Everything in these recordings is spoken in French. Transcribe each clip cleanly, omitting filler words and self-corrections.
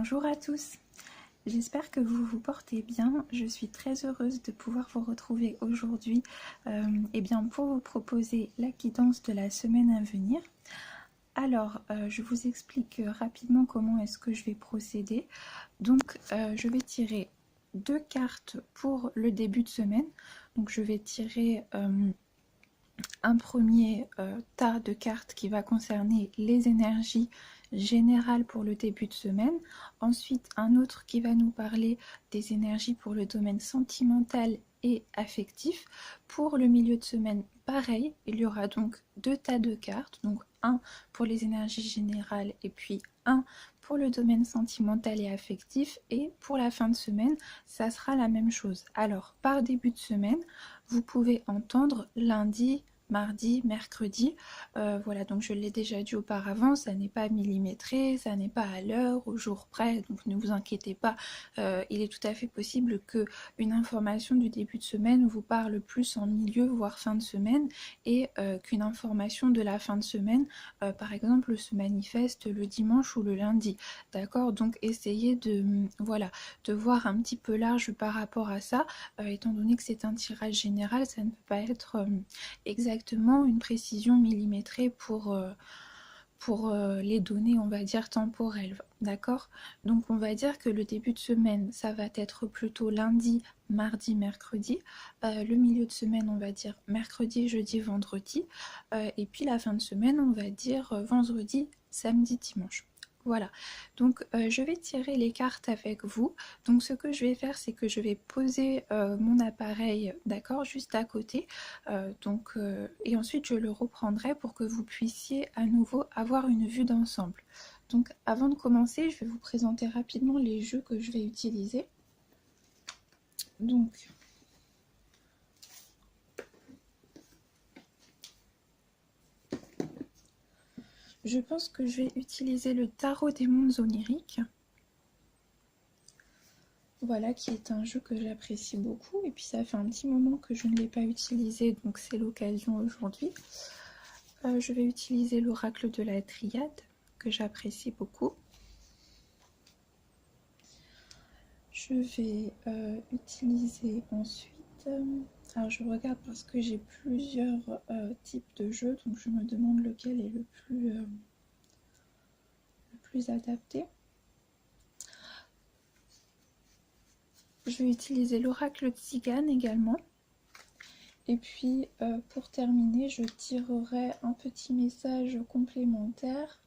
Bonjour à tous, j'espère que vous vous portez bien. Je suis très heureuse de pouvoir vous retrouver aujourd'hui pour vous proposer la guidance de la semaine à venir. Alors, je vous explique rapidement comment est-ce que je vais procéder. Donc, je vais tirer 2 cartes pour le début de semaine. Donc, je vais tirer un premier tas de cartes qui va concerner les énergies générales pour le début de semaine. Ensuite, un autre qui va nous parler des énergies pour le domaine sentimental et affectif. Pour le milieu de semaine, pareil, il y aura donc 2 tas de cartes, donc un pour les énergies générales et puis un pour le domaine sentimental et affectif, et pour la fin de semaine, ça sera la même chose. Alors, par début de semaine, vous pouvez entendre lundi, mardi, mercredi, voilà, donc je l'ai déjà dit auparavant, ça n'est pas millimétré, ça n'est pas à l'heure, au jour près, donc ne vous inquiétez pas, il est tout à fait possible que une information du début de semaine vous parle plus en milieu, voire fin de semaine, et qu'une information de la fin de semaine, par exemple, se manifeste le dimanche ou le lundi, d'accord? Donc essayez de, voilà, de voir un petit peu large par rapport à ça, étant donné que c'est un tirage général, ça ne peut pas être exactement une précision millimétrée pour les données, on va dire, temporelles, d'accord? Donc on va dire que le début de semaine, ça va être plutôt lundi, mardi, mercredi. Le milieu de semaine, on va dire mercredi, jeudi, vendredi. Et puis la fin de semaine, on va dire vendredi, samedi, dimanche. Voilà, donc je vais tirer les cartes avec vous. Donc ce que je vais faire, c'est que je vais poser mon appareil, d'accord, juste à côté. Et ensuite je le reprendrai pour que vous puissiez à nouveau avoir une vue d'ensemble. Donc avant de commencer, je vais vous présenter rapidement les jeux que je vais utiliser. Donc je pense que je vais utiliser le tarot des mondes oniriques. Voilà, qui est un jeu que j'apprécie beaucoup, et puis ça fait un petit moment que je ne l'ai pas utilisé, donc c'est l'occasion aujourd'hui. Je vais utiliser l'oracle de la Triade, que j'apprécie beaucoup. Je vais utiliser ensuite... alors je regarde parce que j'ai plusieurs types de jeux, donc je me demande lequel est le plus adapté. Je vais utiliser l'oracle de Tzigane également. Et puis pour terminer, je tirerai un petit message complémentaire.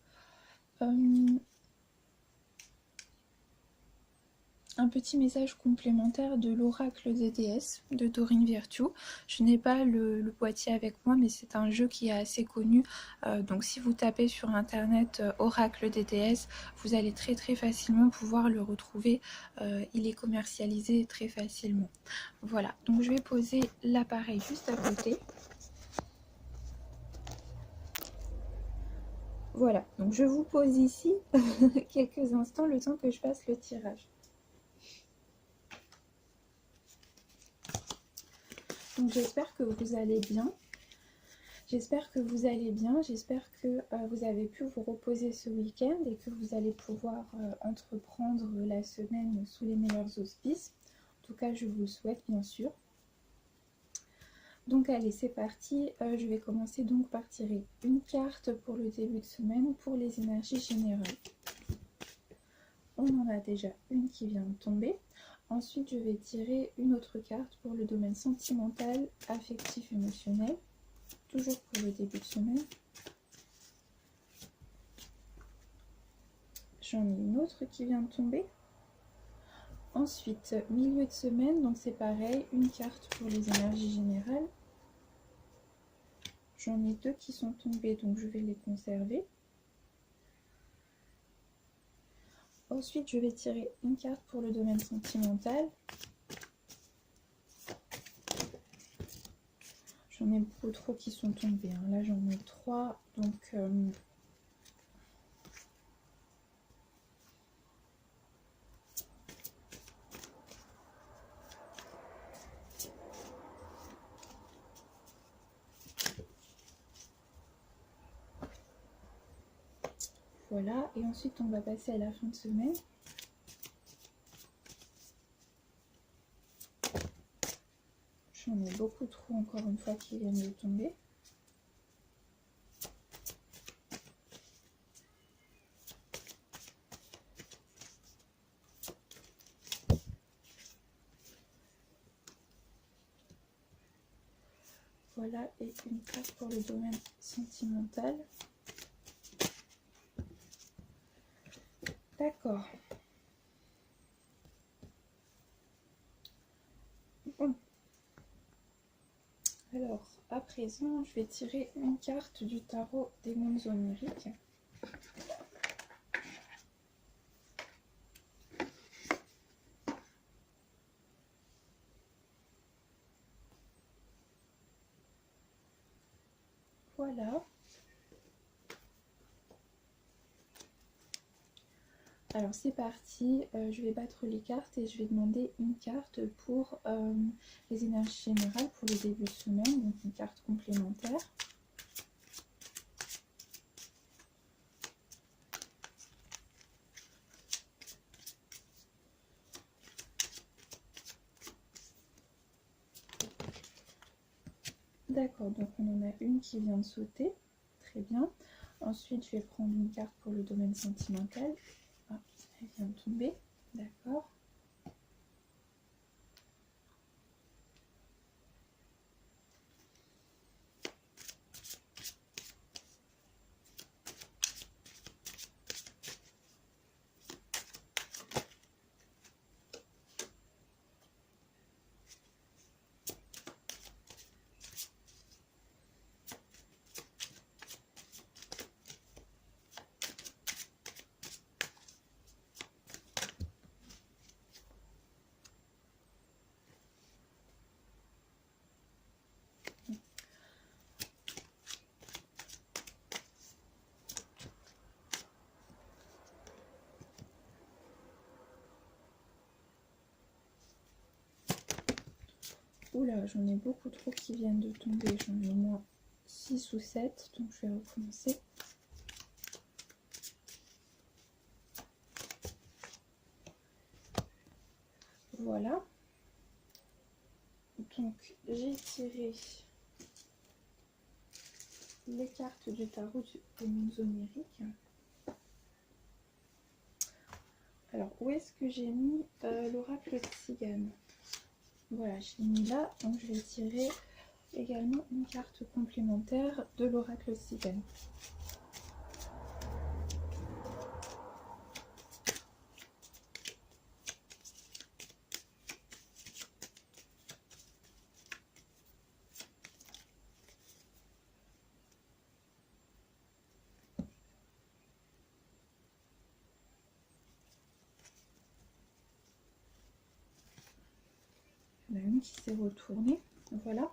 Un petit message complémentaire de l'oracle des déesses de Dorine Virtue. Je n'ai pas le boîtier avec moi, mais c'est un jeu qui est assez connu. Donc si vous tapez sur internet oracle des déesses, vous allez très facilement pouvoir le retrouver. Il est commercialisé très facilement. Voilà, donc je vais poser l'appareil juste à côté. Voilà, donc je vous pose ici quelques instants le temps que je fasse le tirage. Donc j'espère que vous allez bien. J'espère que vous allez bien. J'espère que vous avez pu vous reposer ce week-end et que vous allez pouvoir entreprendre la semaine sous les meilleurs auspices. En tout cas, je vous le souhaite bien sûr. Donc allez, c'est parti. Je vais commencer donc par tirer une carte pour le début de semaine pour les énergies générales. On en a déjà une qui vient de tomber. Ensuite, je vais tirer une autre carte pour le domaine sentimental, affectif, émotionnel. Toujours pour le début de semaine. J'en ai une autre qui vient de tomber. Ensuite, milieu de semaine, donc c'est pareil, une carte pour les énergies générales. J'en ai deux qui sont tombées, donc je vais les conserver. Ensuite, je vais tirer une carte pour le domaine sentimental. J'en ai beaucoup trop qui sont tombés. Hein. Là, j'en ai 3, donc... Voilà, et ensuite on va passer à la fin de semaine. J'en ai beaucoup trop encore une fois qui viennent de tomber. Voilà, et une carte pour le domaine sentimental. D'accord. Bon. Alors, à présent, je vais tirer une carte du tarot des mondes oniriques. Voilà. Alors c'est parti, je vais battre les cartes et je vais demander une carte pour les énergies générales pour le début de semaine, donc une carte complémentaire. D'accord, donc on en a une qui vient de sauter, très bien. Ensuite je vais prendre une carte pour le domaine sentimental. Ah, elle vient de tomber, d'accord. Oula, j'en ai beaucoup trop qui viennent de tomber, j'en ai au moins 6 ou 7, donc je vais recommencer. Voilà. Donc j'ai tiré les cartes du tarot des mondes oniriques. Alors où est-ce que j'ai mis l'oracle de Tzigane? Voilà, je l'ai mis là, donc je vais tirer également une carte complémentaire de l'oracle Tzigane. Il y en a une qui s'est retournée, voilà.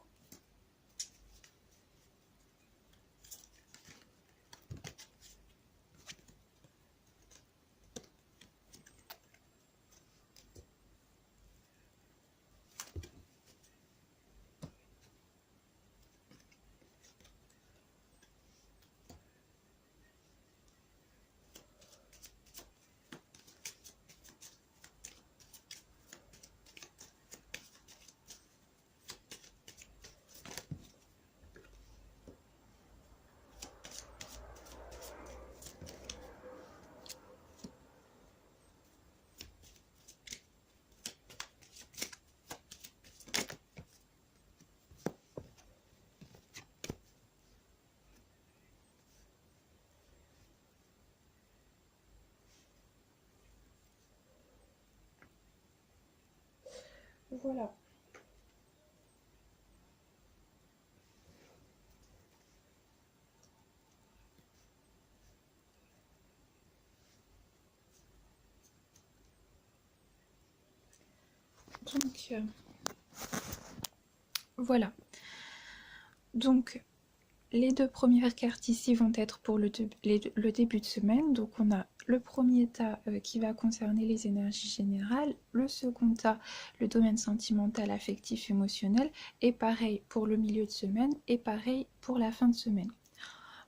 Voilà. Donc, voilà. Donc, les deux premières cartes ici vont être pour le début de semaine. Donc, on a le premier tas qui va concerner les énergies générales, le second tas, le domaine sentimental, affectif, émotionnel, et pareil pour le milieu de semaine, et pareil pour la fin de semaine.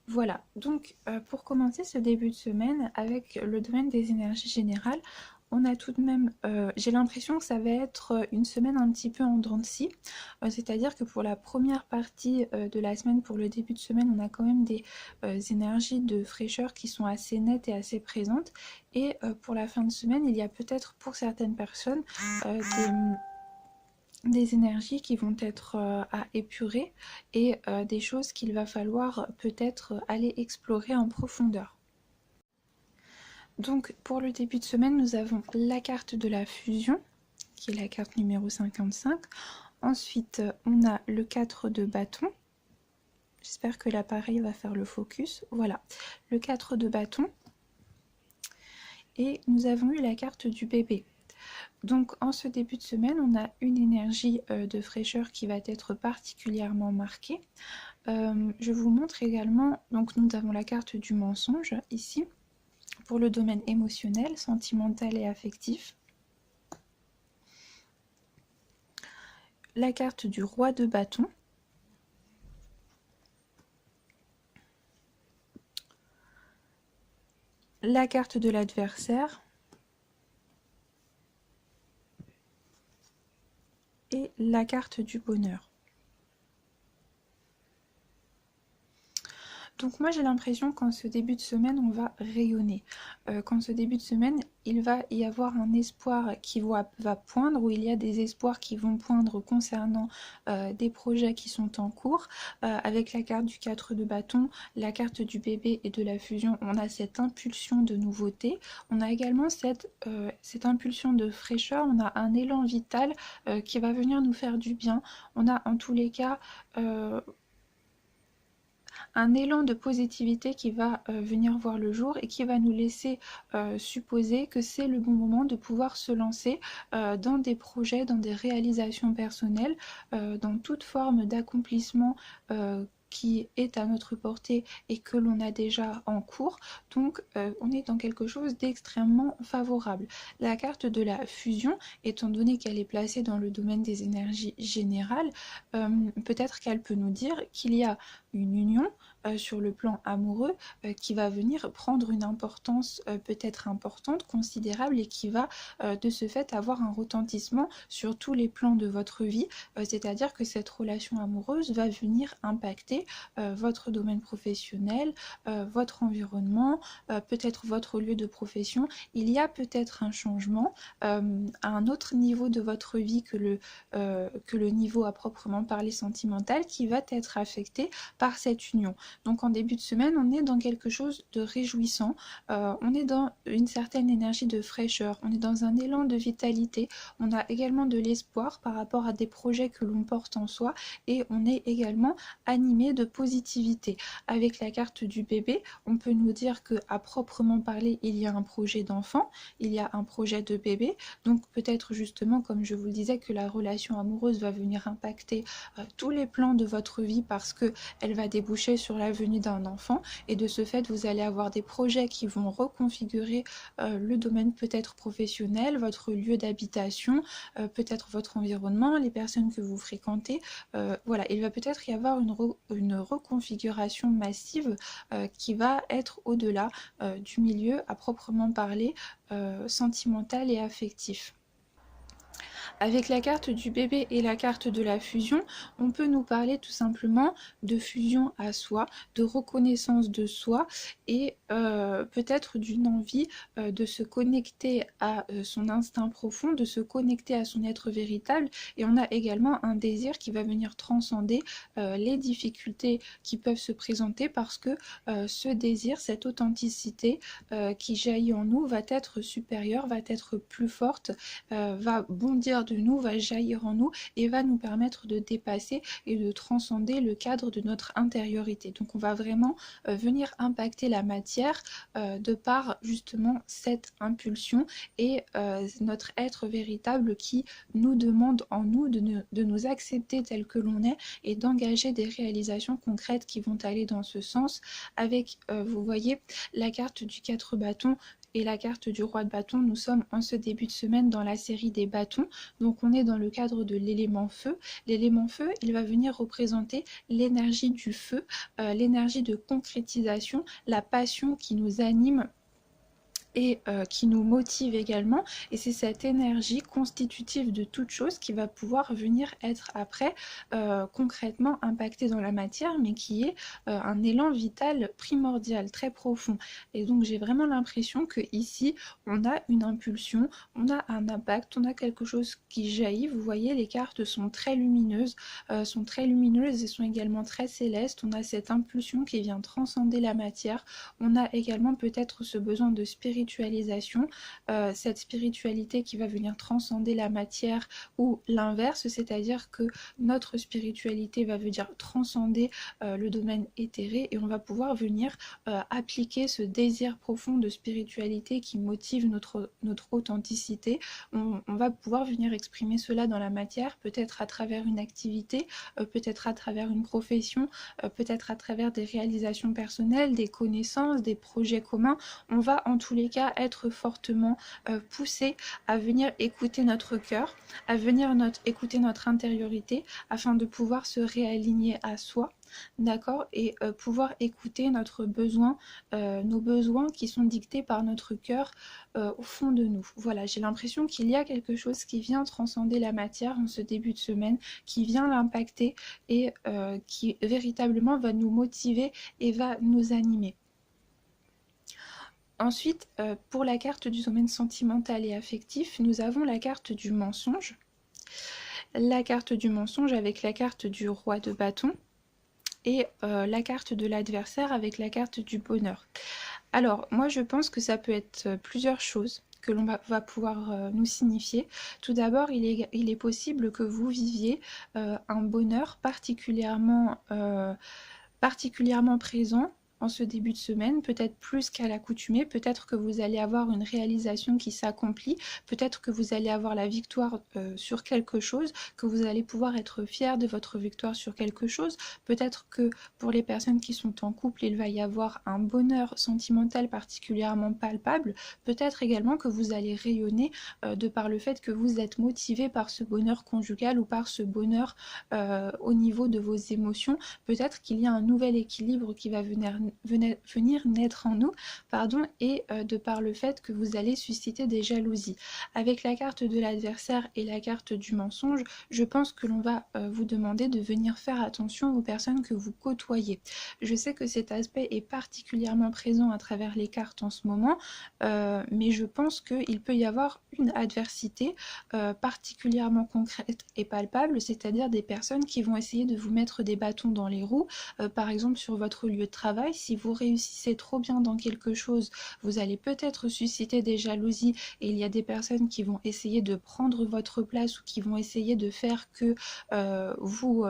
Voilà, donc pour commencer ce début de semaine avec le domaine des énergies générales, on a tout de même, j'ai l'impression que ça va être une semaine un petit peu en dents de scie, c'est-à-dire que pour la première partie de la semaine, pour le début de semaine, on a quand même des énergies de fraîcheur qui sont assez nettes et assez présentes, et pour la fin de semaine, il y a peut-être pour certaines personnes des énergies qui vont être à épurer et des choses qu'il va falloir peut-être aller explorer en profondeur. Donc pour le début de semaine, nous avons la carte de la fusion, qui est la carte numéro 55. Ensuite, on a le 4 de bâton. J'espère que l'appareil va faire le focus. Voilà, le 4 de bâton. Et nous avons eu la carte du bébé. Donc en ce début de semaine, on a une énergie de fraîcheur qui va être particulièrement marquée. Je vous montre également, donc nous avons la carte du mensonge ici, pour le domaine émotionnel, sentimental et affectif. La carte du roi de bâton. La carte de l'adversaire. Et la carte du bonheur. Donc moi j'ai l'impression qu'en ce début de semaine on va rayonner, qu'en ce début de semaine il va y avoir un espoir qui va poindre, ou il y a des espoirs qui vont poindre concernant des projets qui sont en cours. Avec la carte du 4 de bâton, la carte du bébé et de la fusion, on a cette impulsion de nouveauté, on a également cette impulsion de fraîcheur, on a un élan vital qui va venir nous faire du bien, on a en tous les cas un élan de positivité qui va venir voir le jour et qui va nous laisser supposer que c'est le bon moment de pouvoir se lancer dans des projets, dans des réalisations personnelles, dans toute forme d'accomplissement qui est à notre portée et que l'on a déjà en cours. Donc on est dans quelque chose d'extrêmement favorable. La carte de la fusion, étant donné qu'elle est placée dans le domaine des énergies générales, peut-être qu'elle peut nous dire qu'il y a une union sur le plan amoureux qui va venir prendre une importance peut-être importante, considérable, et qui va de ce fait avoir un retentissement sur tous les plans de votre vie, c'est-à-dire que cette relation amoureuse va venir impacter votre domaine professionnel, votre environnement, peut-être votre lieu de profession. Il y a peut-être un changement à un autre niveau de votre vie que le niveau à proprement parler sentimental, qui va être affecté par cette union. Donc en début de semaine, on est dans quelque chose de réjouissant, on est dans une certaine énergie de fraîcheur, on est dans un élan de vitalité, on a également de l'espoir par rapport à des projets que l'on porte en soi, et on est également animé de positivité. Avec la carte du bébé, on peut nous dire que à proprement parler, il y a un projet d'enfant, il y a un projet de bébé, donc peut-être justement, comme je vous le disais, que la relation amoureuse va venir impacter tous les plans de votre vie, parce que elle va déboucher sur la venue d'un enfant, et de ce fait vous allez avoir des projets qui vont reconfigurer le domaine peut-être professionnel, votre lieu d'habitation, peut-être votre environnement, les personnes que vous fréquentez. Voilà, il va peut-être y avoir une reconfiguration massive qui va être au-delà du milieu à proprement parler sentimental et affectif. Avec la carte du bébé et la carte de la fusion, on peut nous parler tout simplement de fusion à soi, de reconnaissance de soi, et peut-être d'une envie de se connecter à son instinct profond, de se connecter à son être véritable. Et on a également un désir qui va venir transcender les difficultés qui peuvent se présenter, parce que ce désir, cette authenticité qui jaillit en nous va être supérieure, va être plus forte, va bondir de nous, va jaillir en nous et va nous permettre de dépasser et de transcender le cadre de notre intériorité. Donc on va vraiment venir impacter la matière de par justement cette impulsion et notre être véritable qui nous demande en nous de nous accepter tel que l'on est et d'engager des réalisations concrètes qui vont aller dans ce sens. Avec, vous voyez, la carte du 4 bâtons et la carte du roi de bâton, nous sommes en ce début de semaine dans la série des bâtons, donc on est dans le cadre de l'élément feu. L'élément feu, il va venir représenter l'énergie du feu, l'énergie de concrétisation, la passion qui nous anime et qui nous motive également, et c'est cette énergie constitutive de toute chose qui va pouvoir venir être après concrètement impactée dans la matière, mais qui est un élan vital primordial, très profond. Et donc j'ai vraiment l'impression que ici on a une impulsion, on a un impact, on a quelque chose qui jaillit. Vous voyez, les cartes sont très lumineuses et sont également très célestes. On a cette impulsion qui vient transcender la matière. On a également peut-être ce besoin de spiritualisation, cette spiritualité qui va venir transcender la matière, ou l'inverse, c'est-à-dire que notre spiritualité va venir transcender le domaine éthéré, et on va pouvoir venir appliquer ce désir profond de spiritualité qui motive notre authenticité. On va pouvoir venir exprimer cela dans la matière, peut-être à travers une activité, peut-être à travers une profession, peut-être à travers des réalisations personnelles, des connaissances, des projets communs. On va en tous les cas être fortement poussé à venir écouter notre cœur, à venir écouter notre intériorité, afin de pouvoir se réaligner à soi, d'accord, et pouvoir écouter nos besoins qui sont dictés par notre cœur au fond de nous. Voilà, j'ai l'impression qu'il y a quelque chose qui vient transcender la matière en ce début de semaine, qui vient l'impacter et qui véritablement va nous motiver et va nous animer. Ensuite, pour la carte du domaine sentimental et affectif, nous avons la carte du mensonge. La carte du mensonge avec la carte du roi de bâton, et la carte de l'adversaire avec la carte du bonheur. Alors, moi je pense que ça peut être plusieurs choses que l'on va pouvoir nous signifier. Tout d'abord, il est possible que vous viviez un bonheur particulièrement présent en ce début de semaine, peut-être plus qu'à l'accoutumée, peut-être que vous allez avoir une réalisation qui s'accomplit, peut-être que vous allez avoir la victoire sur quelque chose, que vous allez pouvoir être fier de votre victoire sur quelque chose, peut-être que pour les personnes qui sont en couple, il va y avoir un bonheur sentimental particulièrement palpable, peut-être également que vous allez rayonner de par le fait que vous êtes motivé par ce bonheur conjugal ou par ce bonheur au niveau de vos émotions. Peut-être qu'il y a un nouvel équilibre qui va venir naître en nous, et de par le fait que vous allez susciter des jalousies. Avec la carte de l'adversaire et la carte du mensonge, je pense que l'on va vous demander de venir faire attention aux personnes que vous côtoyez. Je sais que cet aspect est particulièrement présent à travers les cartes en ce moment, mais je pense qu'il peut y avoir une adversité particulièrement concrète et palpable, c'est-à-dire des personnes qui vont essayer de vous mettre des bâtons dans les roues, par exemple sur votre lieu de travail. Si vous réussissez trop bien dans quelque chose, vous allez peut-être susciter des jalousies, et il y a des personnes qui vont essayer de prendre votre place, ou qui vont essayer de faire que vous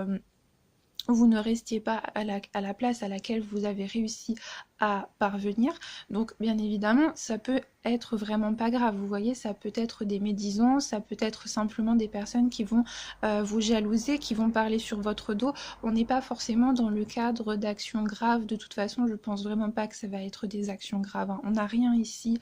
ne restiez pas à la place à laquelle vous avez réussi à parvenir. Donc bien évidemment, ça peut être vraiment pas grave, vous voyez, ça peut être des médisances, ça peut être simplement des personnes qui vont vous jalouser, qui vont parler sur votre dos. On n'est pas forcément dans le cadre d'actions graves, de toute façon je pense vraiment pas que ça va être des actions graves, hein. On n'a rien ici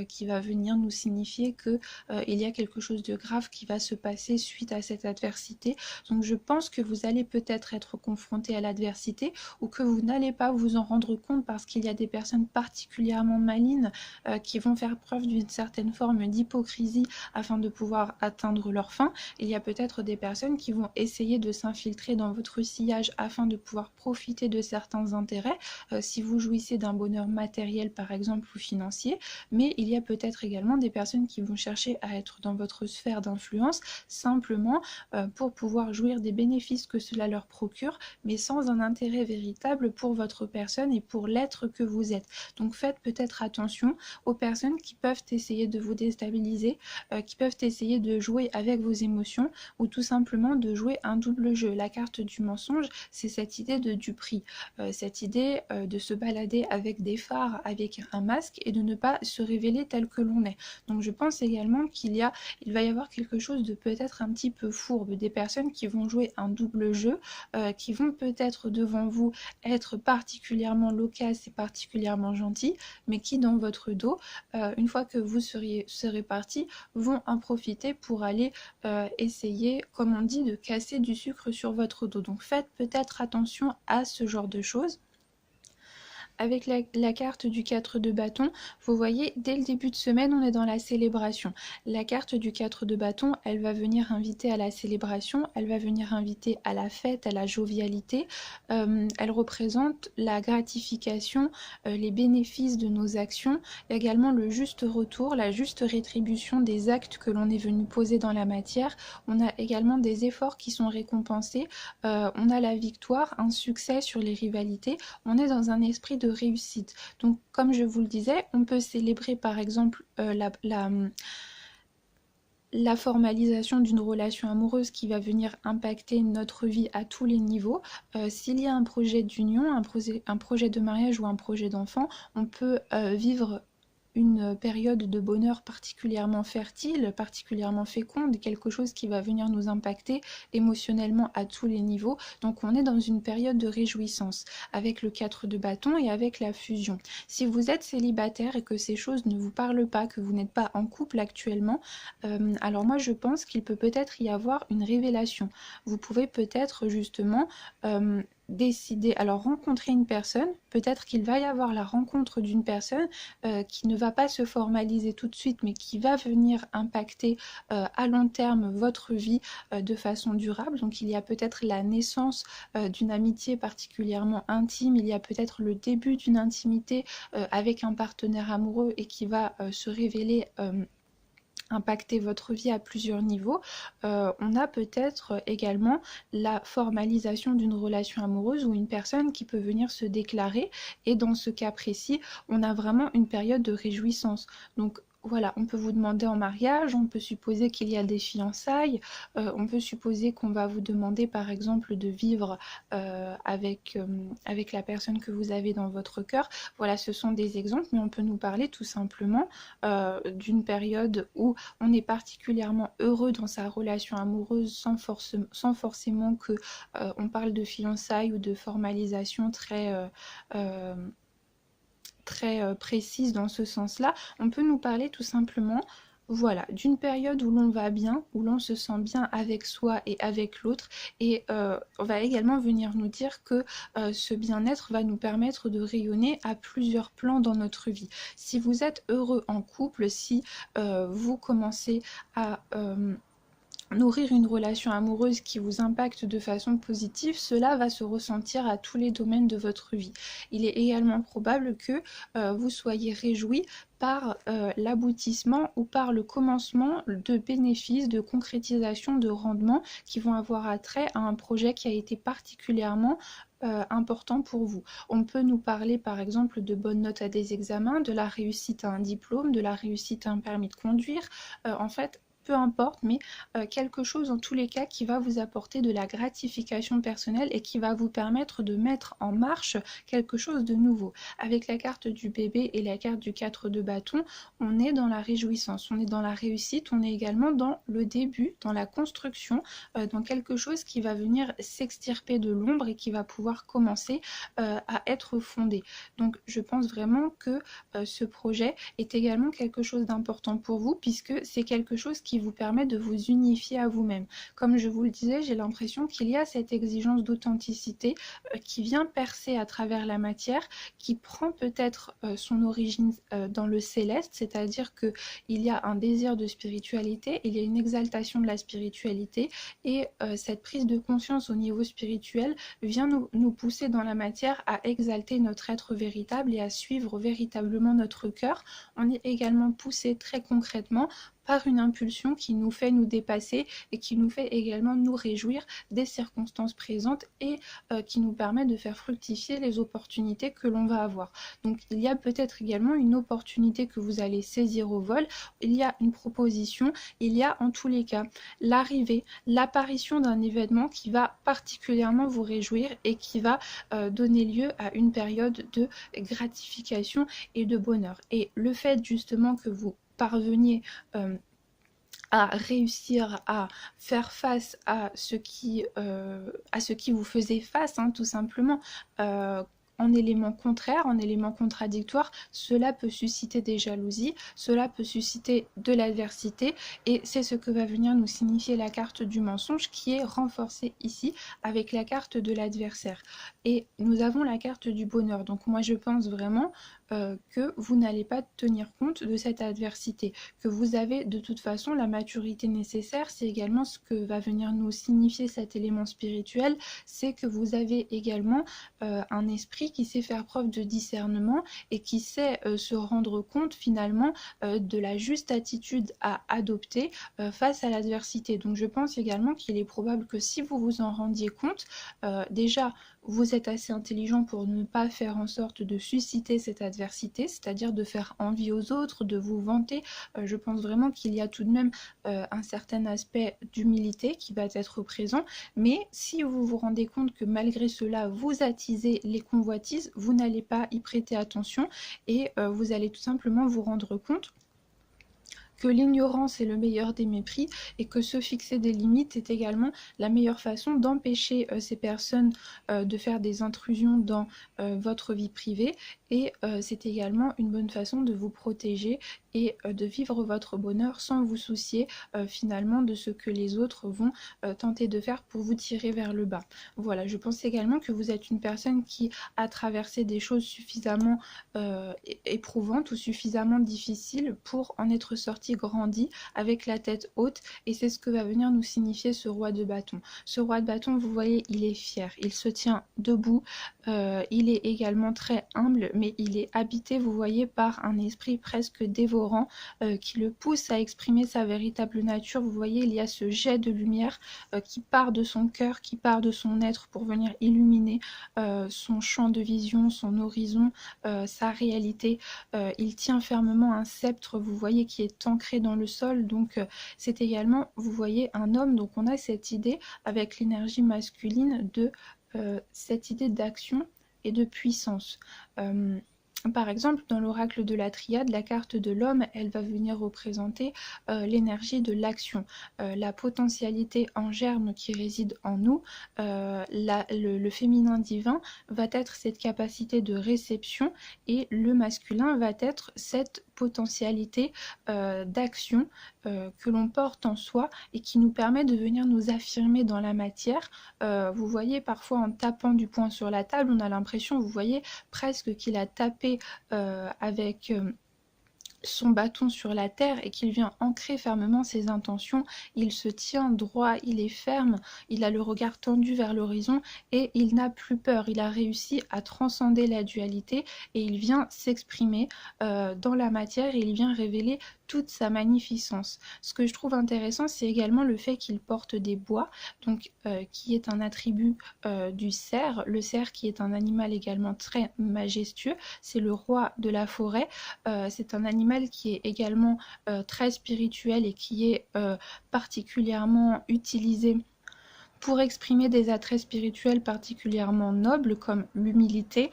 qui va venir nous signifier que il y a quelque chose de grave qui va se passer suite à cette adversité. Donc je pense que vous allez peut-être être confronté à l'adversité, ou que vous n'allez pas vous en rendre compte parce qu'il y a des personnes particulièrement malignes qui vont faire preuve d'une certaine forme d'hypocrisie afin de pouvoir atteindre leur fin. Il y a peut-être des personnes qui vont essayer de s'infiltrer dans votre sillage afin de pouvoir profiter de certains intérêts, si vous jouissez d'un bonheur matériel par exemple ou financier, mais il y a peut-être également des personnes qui vont chercher à être dans votre sphère d'influence simplement pour pouvoir jouir des bénéfices que cela leur procure, mais sans un intérêt véritable pour votre personne et pour l'être que vous êtes. Donc faites peut-être attention aux personnes qui peuvent essayer de vous déstabiliser, qui peuvent essayer de jouer avec vos émotions, ou tout simplement de jouer un double jeu. La carte du mensonge, c'est cette idée de duperie, cette idée de se balader avec des fards, avec un masque, et de ne pas se révéler tel que l'on est. Donc je pense également il va y avoir quelque chose de peut-être un petit peu fourbe, des personnes qui vont jouer un double jeu, qui vont peut-être devant vous être particulièrement loquaces et particulièrement gentils, mais qui dans votre dos, une fois que vous serez partis, vont en profiter pour aller essayer, comme on dit, de casser du sucre sur votre dos. Donc faites peut-être attention à ce genre de choses. Avec la carte du 4 de bâton, vous voyez, dès le début de semaine, on est dans la célébration. La carte du 4 de bâton, elle va venir inviter à la célébration, elle va venir inviter à la fête, à la jovialité. Elle représente la gratification, les bénéfices de nos actions, également le juste retour, la juste rétribution des actes que l'on est venu poser dans la matière. On a également des efforts qui sont récompensés, on a la victoire, un succès sur les rivalités, on est dans un esprit de réussite. Donc comme je vous le disais, on peut célébrer par exemple la formalisation d'une relation amoureuse qui va venir impacter notre vie à tous les niveaux. S'il y a un projet d'union, un projet de mariage ou un projet d'enfant, on peut vivre une période de bonheur particulièrement fertile, particulièrement féconde, quelque chose qui va venir nous impacter émotionnellement à tous les niveaux. Donc on est dans une période de réjouissance avec le 4 de bâton et avec la fusion. Si vous êtes célibataire et que ces choses ne vous parlent pas, que vous n'êtes pas en couple actuellement, alors moi je pense qu'il peut peut-être y avoir une révélation. Vous pouvez peut-être justement décider, alors rencontrer une personne, peut-être qu'il va y avoir la rencontre d'une personne qui ne va pas se formaliser tout de suite, mais qui va venir impacter à long terme votre vie de façon durable. Donc il y a peut-être la naissance d'une amitié particulièrement intime, il y a peut-être le début d'une intimité avec un partenaire amoureux et qui va se révéler impacter votre vie à plusieurs niveaux. On a peut-être également la formalisation d'une relation amoureuse ou une personne qui peut venir se déclarer, et dans ce cas précis, on a vraiment une période de réjouissance. Donc voilà, on peut vous demander en mariage, on peut supposer qu'il y a des fiançailles, on peut supposer qu'on va vous demander par exemple de vivre avec la personne que vous avez dans votre cœur. Voilà, ce sont des exemples, mais on peut nous parler tout simplement d'une période où on est particulièrement heureux dans sa relation amoureuse sans forcément que on parle de fiançailles ou de formalisation très précise dans ce sens-là. On peut nous parler tout simplement, voilà, d'une période où l'on va bien, où l'on se sent bien avec soi et avec l'autre, et on va également venir nous dire que ce bien-être va nous permettre de rayonner à plusieurs plans dans notre vie. Si vous êtes heureux en couple, si vous commencez à nourrir une relation amoureuse qui vous impacte de façon positive, cela va se ressentir à tous les domaines de votre vie. Il est également probable que vous soyez réjoui par l'aboutissement ou par le commencement de bénéfices, de concrétisation, de rendement qui vont avoir attrait à un projet qui a été particulièrement important pour vous. On peut nous parler par exemple de bonnes notes à des examens, de la réussite à un diplôme, de la réussite à un permis de conduire. En fait, peu importe, mais quelque chose en tous les cas qui va vous apporter de la gratification personnelle et qui va vous permettre de mettre en marche quelque chose de nouveau. Avec la carte du bébé et la carte du 4 de bâton, on est dans la réjouissance, on est dans la réussite, on est également dans le début, dans la construction, dans quelque chose qui va venir s'extirper de l'ombre et qui va pouvoir commencer à être fondé. Donc je pense vraiment que ce projet est également quelque chose d'important pour vous, puisque c'est quelque chose qui vous permet de vous unifier à vous-même. Comme je vous le disais, j'ai l'impression qu'il y a cette exigence d'authenticité qui vient percer à travers la matière, qui prend peut-être son origine dans le céleste, c'est-à-dire que il y a un désir de spiritualité, il y a une exaltation de la spiritualité, et cette prise de conscience au niveau spirituel vient nous pousser dans la matière à exalter notre être véritable et à suivre véritablement notre cœur. On est également poussé très concrètement par une impulsion qui nous fait nous dépasser et qui nous fait également nous réjouir des circonstances présentes et qui nous permet de faire fructifier les opportunités que l'on va avoir. Donc il y a peut-être également une opportunité que vous allez saisir au vol, il y a une proposition, il y a en tous les cas l'arrivée, l'apparition d'un événement qui va particulièrement vous réjouir et qui va donner lieu à une période de gratification et de bonheur. Et le fait justement que vous parveniez à réussir à faire face à ce qui vous faisait face, hein, tout simplement, en élément contraire, en élément contradictoire, cela peut susciter des jalousies, cela peut susciter de l'adversité, et c'est ce que va venir nous signifier la carte du mensonge qui est renforcée ici avec la carte de l'adversaire. Et nous avons la carte du bonheur, donc moi je pense vraiment que vous n'allez pas tenir compte de cette adversité, que vous avez de toute façon la maturité nécessaire. C'est également ce que va venir nous signifier cet élément spirituel, c'est que vous avez également un esprit qui sait faire preuve de discernement et qui sait se rendre compte finalement de la juste attitude à adopter face à l'adversité. Donc je pense également qu'il est probable que si vous vous en rendiez compte, déjà vous êtes assez intelligent pour ne pas faire en sorte de susciter cette adversité, c'est-à-dire de faire envie aux autres, de vous vanter. Je pense vraiment qu'il y a tout de même un certain aspect d'humilité qui va être présent, mais si vous vous rendez compte que malgré cela, vous attisez les convoitises, vous n'allez pas y prêter attention et vous allez tout simplement vous rendre compte que l'ignorance est le meilleur des mépris et que se fixer des limites est également la meilleure façon d'empêcher ces personnes de faire des intrusions dans votre vie privée, et c'est également une bonne façon de vous protéger et de vivre votre bonheur sans vous soucier finalement de ce que les autres vont tenter de faire pour vous tirer vers le bas. Voilà, je pense également que vous êtes une personne qui a traversé des choses suffisamment éprouvantes ou suffisamment difficiles pour en être sortie grandie avec la tête haute, et c'est ce que va venir nous signifier ce roi de bâton. Ce roi de bâton, vous voyez, il est fier, il se tient debout, il est également très humble, mais il est habité, vous voyez, par un esprit presque dévorant qui le pousse à exprimer sa véritable nature. Vous voyez, il y a ce jet de lumière qui part de son cœur, qui part de son être pour venir illuminer son champ de vision, son horizon, sa réalité. Il tient fermement un sceptre, vous voyez, qui est ancré dans le sol. Donc c'est également, vous voyez, un homme. Donc on a cette idée avec l'énergie masculine de cette idée d'action et de puissance. Par exemple, dans l'oracle de la triade, la carte de l'homme, elle va venir représenter l'énergie de l'action, la potentialité en germe qui réside en nous. Le féminin divin va être cette capacité de réception, et le masculin va être cette potentialité d'action que l'on porte en soi et qui nous permet de venir nous affirmer dans la matière. Vous voyez, parfois en tapant du poing sur la table, on a l'impression, vous voyez, presque qu'il a tapé avec son bâton sur la terre et qu'il vient ancrer fermement ses intentions. Il se tient droit, il est ferme, il a le regard tendu vers l'horizon et il n'a plus peur. Il a réussi à transcender la dualité et il vient s'exprimer dans la matière, et il vient révéler toute sa magnificence. Ce que je trouve intéressant, c'est également le fait qu'il porte des bois, donc qui est un attribut du cerf. Le cerf qui est un animal également très majestueux, c'est le roi de la forêt. C'est un animal qui est également très spirituel et qui est particulièrement utilisé pour exprimer des attraits spirituels particulièrement nobles comme l'humilité,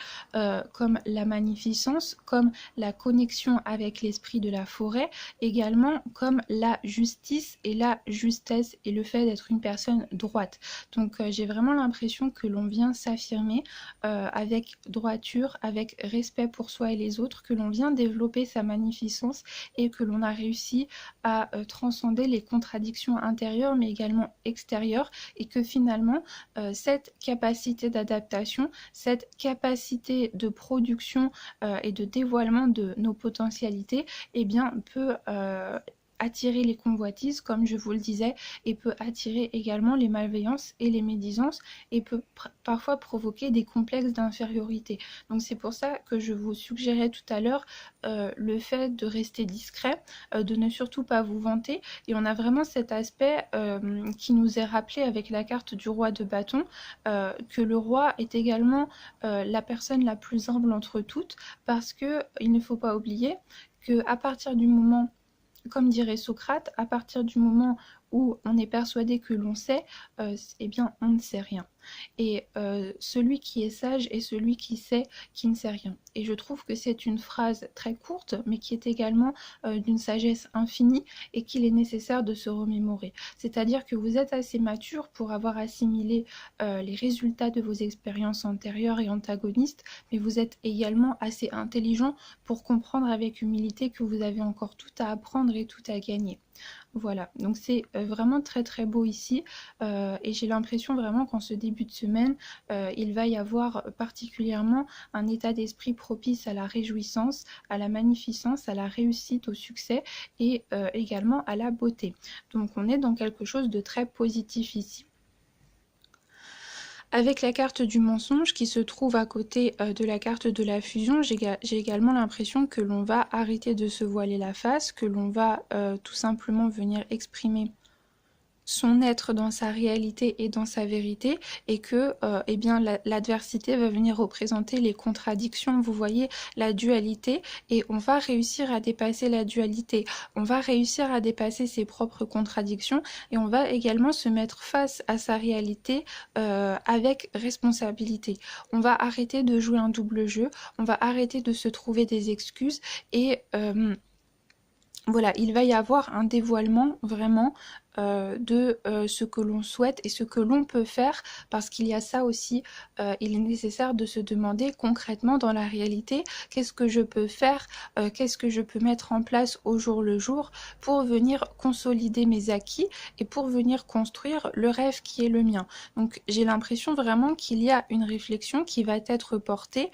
comme la magnificence, comme la connexion avec l'esprit de la forêt, également comme la justice et la justesse et le fait d'être une personne droite. Donc j'ai vraiment l'impression que l'on vient s'affirmer avec droiture, avec respect pour soi et les autres, que l'on vient développer sa magnificence et que l'on a réussi à transcender les contradictions intérieures mais également extérieures, et que finalement cette capacité d'adaptation, cette capacité de production et de dévoilement de nos potentialités, eh bien peut attirer les convoitises, comme je vous le disais, et peut attirer également les malveillances et les médisances, et peut parfois provoquer des complexes d'infériorité. Donc c'est pour ça que je vous suggérais tout à l'heure le fait de rester discret, de ne surtout pas vous vanter, et on a vraiment cet aspect qui nous est rappelé avec la carte du roi de bâton, que le roi est également la personne la plus humble entre toutes, parce que il ne faut pas oublier que à partir du moment, comme dirait Socrate, à partir du moment où on est persuadé que l'on sait, eh bien on ne sait rien. Et celui qui est sage est celui qui sait qui ne sait rien. Et je trouve que c'est une phrase très courte, mais qui est également d'une sagesse infinie et qu'il est nécessaire de se remémorer. C'est-à-dire que vous êtes assez mature pour avoir assimilé les résultats de vos expériences antérieures et antagonistes, mais vous êtes également assez intelligent pour comprendre avec humilité que vous avez encore tout à apprendre et tout à gagner. Voilà, donc c'est vraiment très très beau ici et j'ai l'impression vraiment qu'en ce début de semaine, il va y avoir particulièrement un état d'esprit propice à la réjouissance, à la magnificence, à la réussite, au succès et également à la beauté. Donc on est dans quelque chose de très positif ici. Avec la carte du mensonge qui se trouve à côté de la carte de la fusion, j'ai également l'impression que l'on va arrêter de se voiler la face, que l'on va tout simplement venir exprimer son être dans sa réalité et dans sa vérité, et que eh bien l'adversité va venir représenter les contradictions, vous voyez, la dualité, et on va réussir à dépasser la dualité, on va réussir à dépasser ses propres contradictions, et on va également se mettre face à sa réalité avec responsabilité. On va arrêter de jouer un double jeu, on va arrêter de se trouver des excuses, et voilà, il va y avoir un dévoilement vraiment de ce que l'on souhaite et ce que l'on peut faire, parce qu'il y a ça aussi, il est nécessaire de se demander concrètement dans la réalité, qu'est-ce que je peux faire, qu'est-ce que je peux mettre en place au jour le jour pour venir consolider mes acquis et pour venir construire le rêve qui est le mien. Donc j'ai l'impression vraiment qu'il y a une réflexion qui va être portée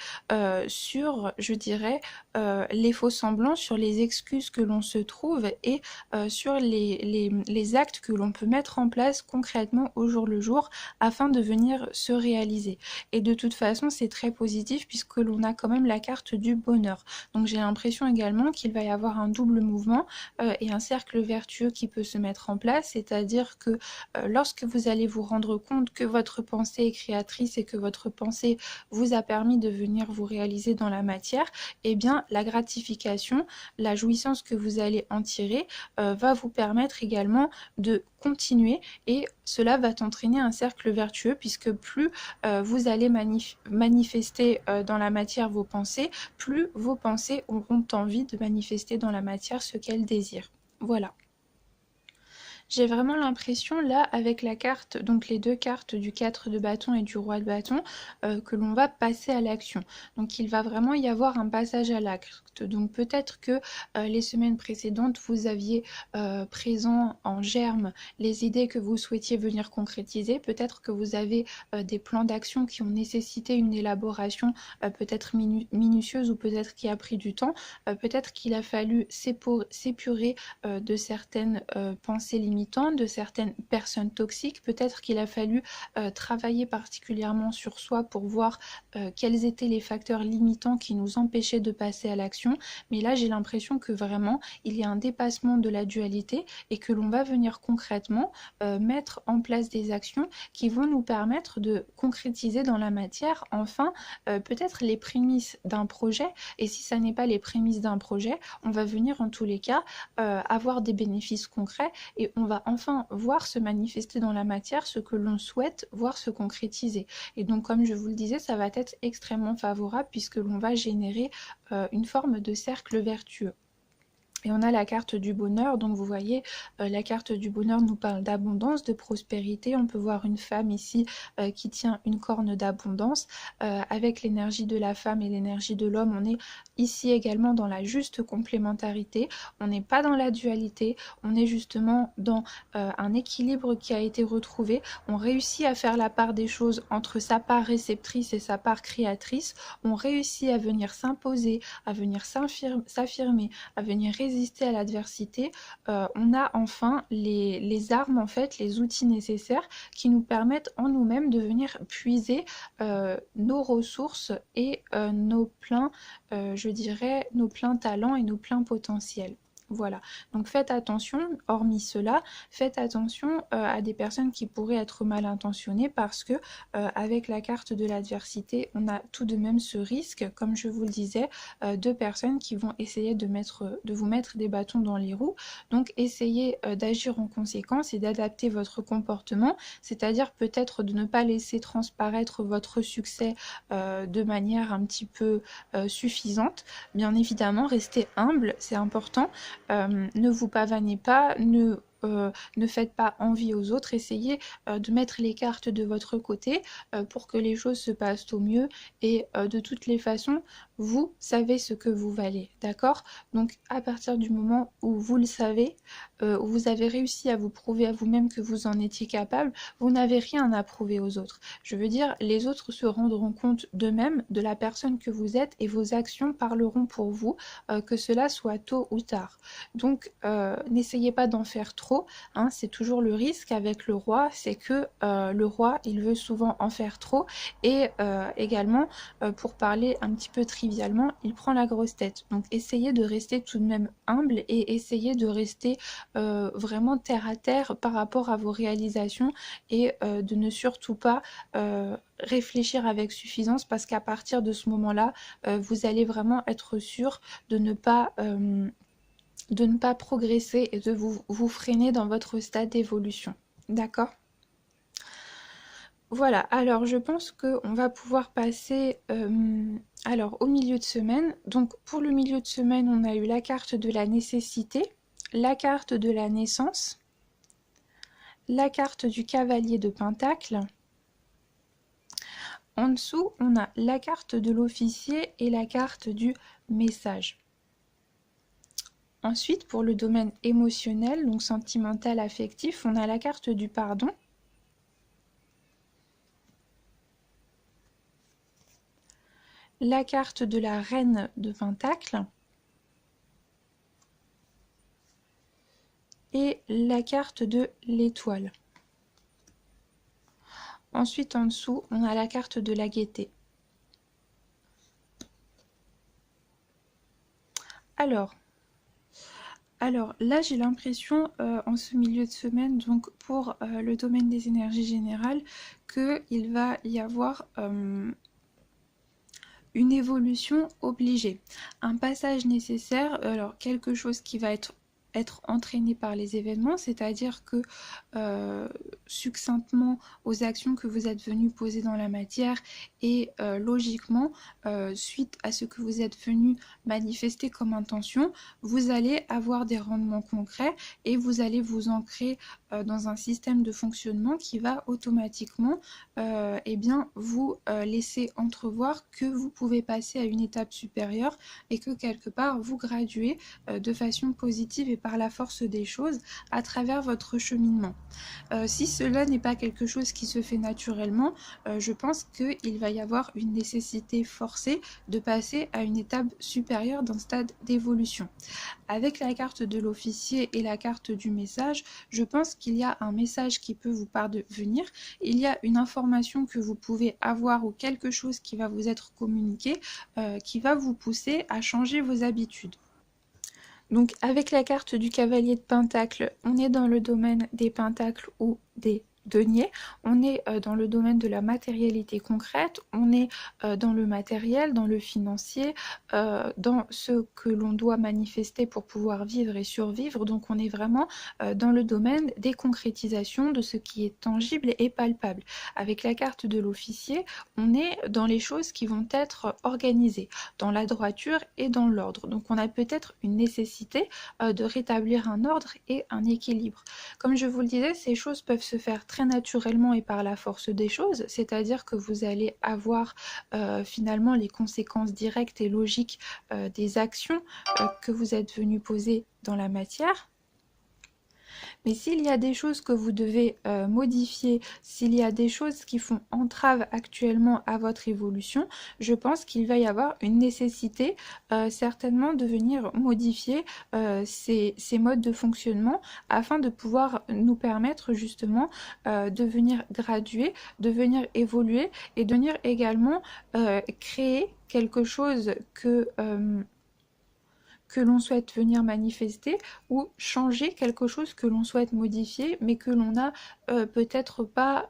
sur, je dirais, les faux semblants, sur les excuses que l'on se trouve et sur les actes que l'on peut mettre en place concrètement au jour le jour afin de venir se réaliser. Et de toute façon, c'est très positif puisque l'on a quand même la carte du bonheur. Donc j'ai l'impression également qu'il va y avoir un double mouvement et un cercle vertueux qui peut se mettre en place, c'est-à-dire que lorsque vous allez vous rendre compte que votre pensée est créatrice et que votre pensée vous a permis de venir vous réaliser dans la matière, eh bien la gratification, la jouissance que vous allez en tirer va vous permettre également de continuer, et cela va entraîner un cercle vertueux puisque plus vous allez manifester dans la matière vos pensées, plus vos pensées auront envie de manifester dans la matière ce qu'elles désirent. Voilà. J'ai vraiment l'impression là, avec la carte, donc les deux cartes du 4 de bâton et du roi de bâton, que l'on va passer à l'action. Donc il va vraiment y avoir un passage à l'acte. Donc peut-être que les semaines précédentes, vous aviez présent en germe les idées que vous souhaitiez venir concrétiser. Peut-être que vous avez des plans d'action qui ont nécessité une élaboration peut-être minutieuse, ou peut-être qui a pris du temps. Peut-être qu'il a fallu s'épurer de certaines pensées limitantes, de certaines personnes toxiques. Peut-être qu'il a fallu travailler particulièrement sur soi pour voir quels étaient les facteurs limitants qui nous empêchaient de passer à l'action. Mais là, j'ai l'impression que vraiment, il y a un dépassement de la dualité et que l'on va venir concrètement mettre en place des actions qui vont nous permettre de concrétiser dans la matière, enfin, peut-être les prémices d'un projet. Et si ça n'est pas les prémices d'un projet, on va venir en tous les cas avoir des bénéfices concrets, et on va enfin voir se manifester dans la matière ce que l'on souhaite voir se concrétiser. Et donc, comme je vous le disais, ça va être extrêmement favorable puisque l'on va générer une forme de cercle vertueux. Et on a la carte du bonheur, donc vous voyez, la carte du bonheur nous parle d'abondance, de prospérité. On peut voir une femme ici qui tient une corne d'abondance. Avec l'énergie de la femme et l'énergie de l'homme, on est ici également dans la juste complémentarité. On n'est pas dans la dualité, on est justement dans un équilibre qui a été retrouvé. On réussit à faire la part des choses entre sa part réceptrice et sa part créatrice. On réussit à venir s'imposer, à venir s'affirmer, à venir résister à l'adversité. On a enfin les armes, en fait, les outils nécessaires qui nous permettent en nous-mêmes de venir puiser nos ressources et nos pleins, je dirais, nos pleins talents et nos pleins potentiels. Voilà, donc faites attention, hormis cela, faites attention à des personnes qui pourraient être mal intentionnées parce que avec la carte de l'adversité, on a tout de même ce risque, comme je vous le disais, de personnes qui vont essayer de vous mettre des bâtons dans les roues. Donc essayez d'agir en conséquence et d'adapter votre comportement, c'est-à-dire peut-être de ne pas laisser transparaître votre succès de manière un petit peu suffisante. Bien évidemment, restez humble, c'est important. Ne vous pavanez pas, ne faites pas envie aux autres, essayez de mettre les cartes de votre côté pour que les choses se passent au mieux et de toutes les façons, vous savez ce que vous valez, d'accord? Donc à partir du moment où vous le savez, où vous avez réussi à vous prouver à vous-même que vous en étiez capable, vous n'avez rien à prouver aux autres. Je veux dire, les autres se rendront compte d'eux-mêmes, de la personne que vous êtes et vos actions parleront pour vous, que cela soit tôt ou tard. Donc n'essayez pas d'en faire trop, hein, c'est toujours le risque avec le roi, c'est que le roi il veut souvent en faire trop et également pour parler un petit peu trivialement, il prend la grosse tête. Donc essayez de rester tout de même humble et essayez de rester vraiment terre à terre par rapport à vos réalisations et de ne surtout pas réfléchir avec suffisance parce qu'à partir de ce moment-là, vous allez vraiment être sûr de ne pas progresser et de vous freiner dans votre stade d'évolution. D'accord? Voilà, alors je pense qu'on va pouvoir passer alors, au milieu de semaine. Donc pour le milieu de semaine, on a eu la carte de la nécessité, la carte de la naissance, la carte du cavalier de Pentacle. En dessous, on a la carte de l'officier et la carte du message. Ensuite, pour le domaine émotionnel, donc sentimental, affectif, on a la carte du pardon, la carte de la reine de Pentacle et la carte de l'étoile. Ensuite, en dessous, on a la carte de la gaieté. Alors là, j'ai l'impression, en ce milieu de semaine, donc pour le domaine des énergies générales, qu'il va y avoir une évolution obligée, un passage nécessaire, alors quelque chose qui va être entraîné par les événements, c'est-à-dire que succinctement aux actions que vous êtes venu poser dans la matière et logiquement, suite à ce que vous êtes venu manifester comme intention, vous allez avoir des rendements concrets et vous allez vous ancrer dans un système de fonctionnement qui va automatiquement eh bien, vous laisser entrevoir que vous pouvez passer à une étape supérieure et que quelque part vous graduez de façon positive et par la force des choses à travers votre cheminement. Si cela n'est pas quelque chose qui se fait naturellement, je pense qu'il va y avoir une nécessité forcée de passer à une étape supérieure d'un stade d'évolution. Avec la carte de l'officier et la carte du message, je pense qu'il y a un message qui peut vous parvenir, il y a une information que vous pouvez avoir ou quelque chose qui va vous être communiqué, qui va vous pousser à changer vos habitudes. Donc avec la carte du cavalier de Pentacle, on est dans le domaine des pentacles ou des deniers, on est dans le domaine de la matérialité concrète, on est dans le matériel, dans le financier, dans ce que l'on doit manifester pour pouvoir vivre et survivre, donc on est vraiment dans le domaine des concrétisations de ce qui est tangible et palpable. Avec la carte de l'officier, on est dans les choses qui vont être organisées, dans la droiture et dans l'ordre, donc on a peut-être une nécessité de rétablir un ordre et un équilibre. Comme je vous le disais, ces choses peuvent se faire très naturellement et par la force des choses, c'est-à-dire que vous allez avoir finalement les conséquences directes et logiques des actions que vous êtes venu poser dans la matière. Mais s'il y a des choses que vous devez modifier, s'il y a des choses qui font entrave actuellement à votre évolution, je pense qu'il va y avoir une nécessité certainement de venir modifier ces modes de fonctionnement afin de pouvoir nous permettre justement de venir graduer, de venir évoluer et de venir également créer quelque chose que l'on souhaite venir manifester ou changer quelque chose que l'on souhaite modifier mais que l'on n'a peut-être pas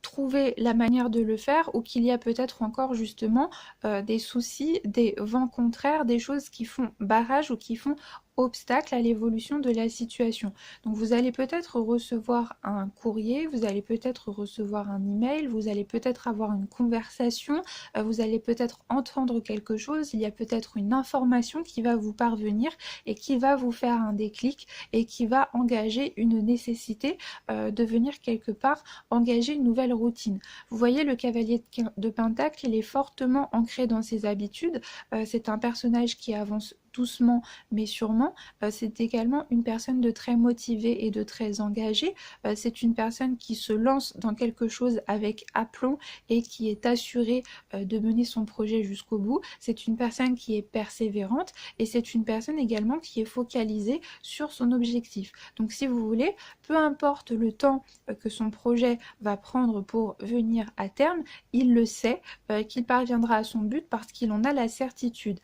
trouver la manière de le faire ou qu'il y a peut-être encore justement des soucis, des vents contraires, des choses qui font barrage ou qui font obstacle à l'évolution de la situation. Donc vous allez peut-être recevoir un courrier, vous allez peut-être recevoir un email, vous allez peut-être avoir une conversation, vous allez peut-être entendre quelque chose, il y a peut-être une information qui va vous parvenir et qui va vous faire un déclic et qui va engager une nécessité de venir quelque part engager une nouvelle routine. Vous voyez, le cavalier de Pentacle, il est fortement ancré dans ses habitudes. C'est un personnage qui avance doucement mais sûrement. C'est également une personne de très motivée et de très engagée. C'est une personne qui se lance dans quelque chose avec aplomb et qui est assurée de mener son projet jusqu'au bout. C'est une personne qui est persévérante et c'est une personne également qui est focalisée sur son objectif. Donc si vous voulez, peu importe le temps que son projet va prendre pour venir à terme, il le sait qu'il parviendra à son but parce qu'il en a la certitude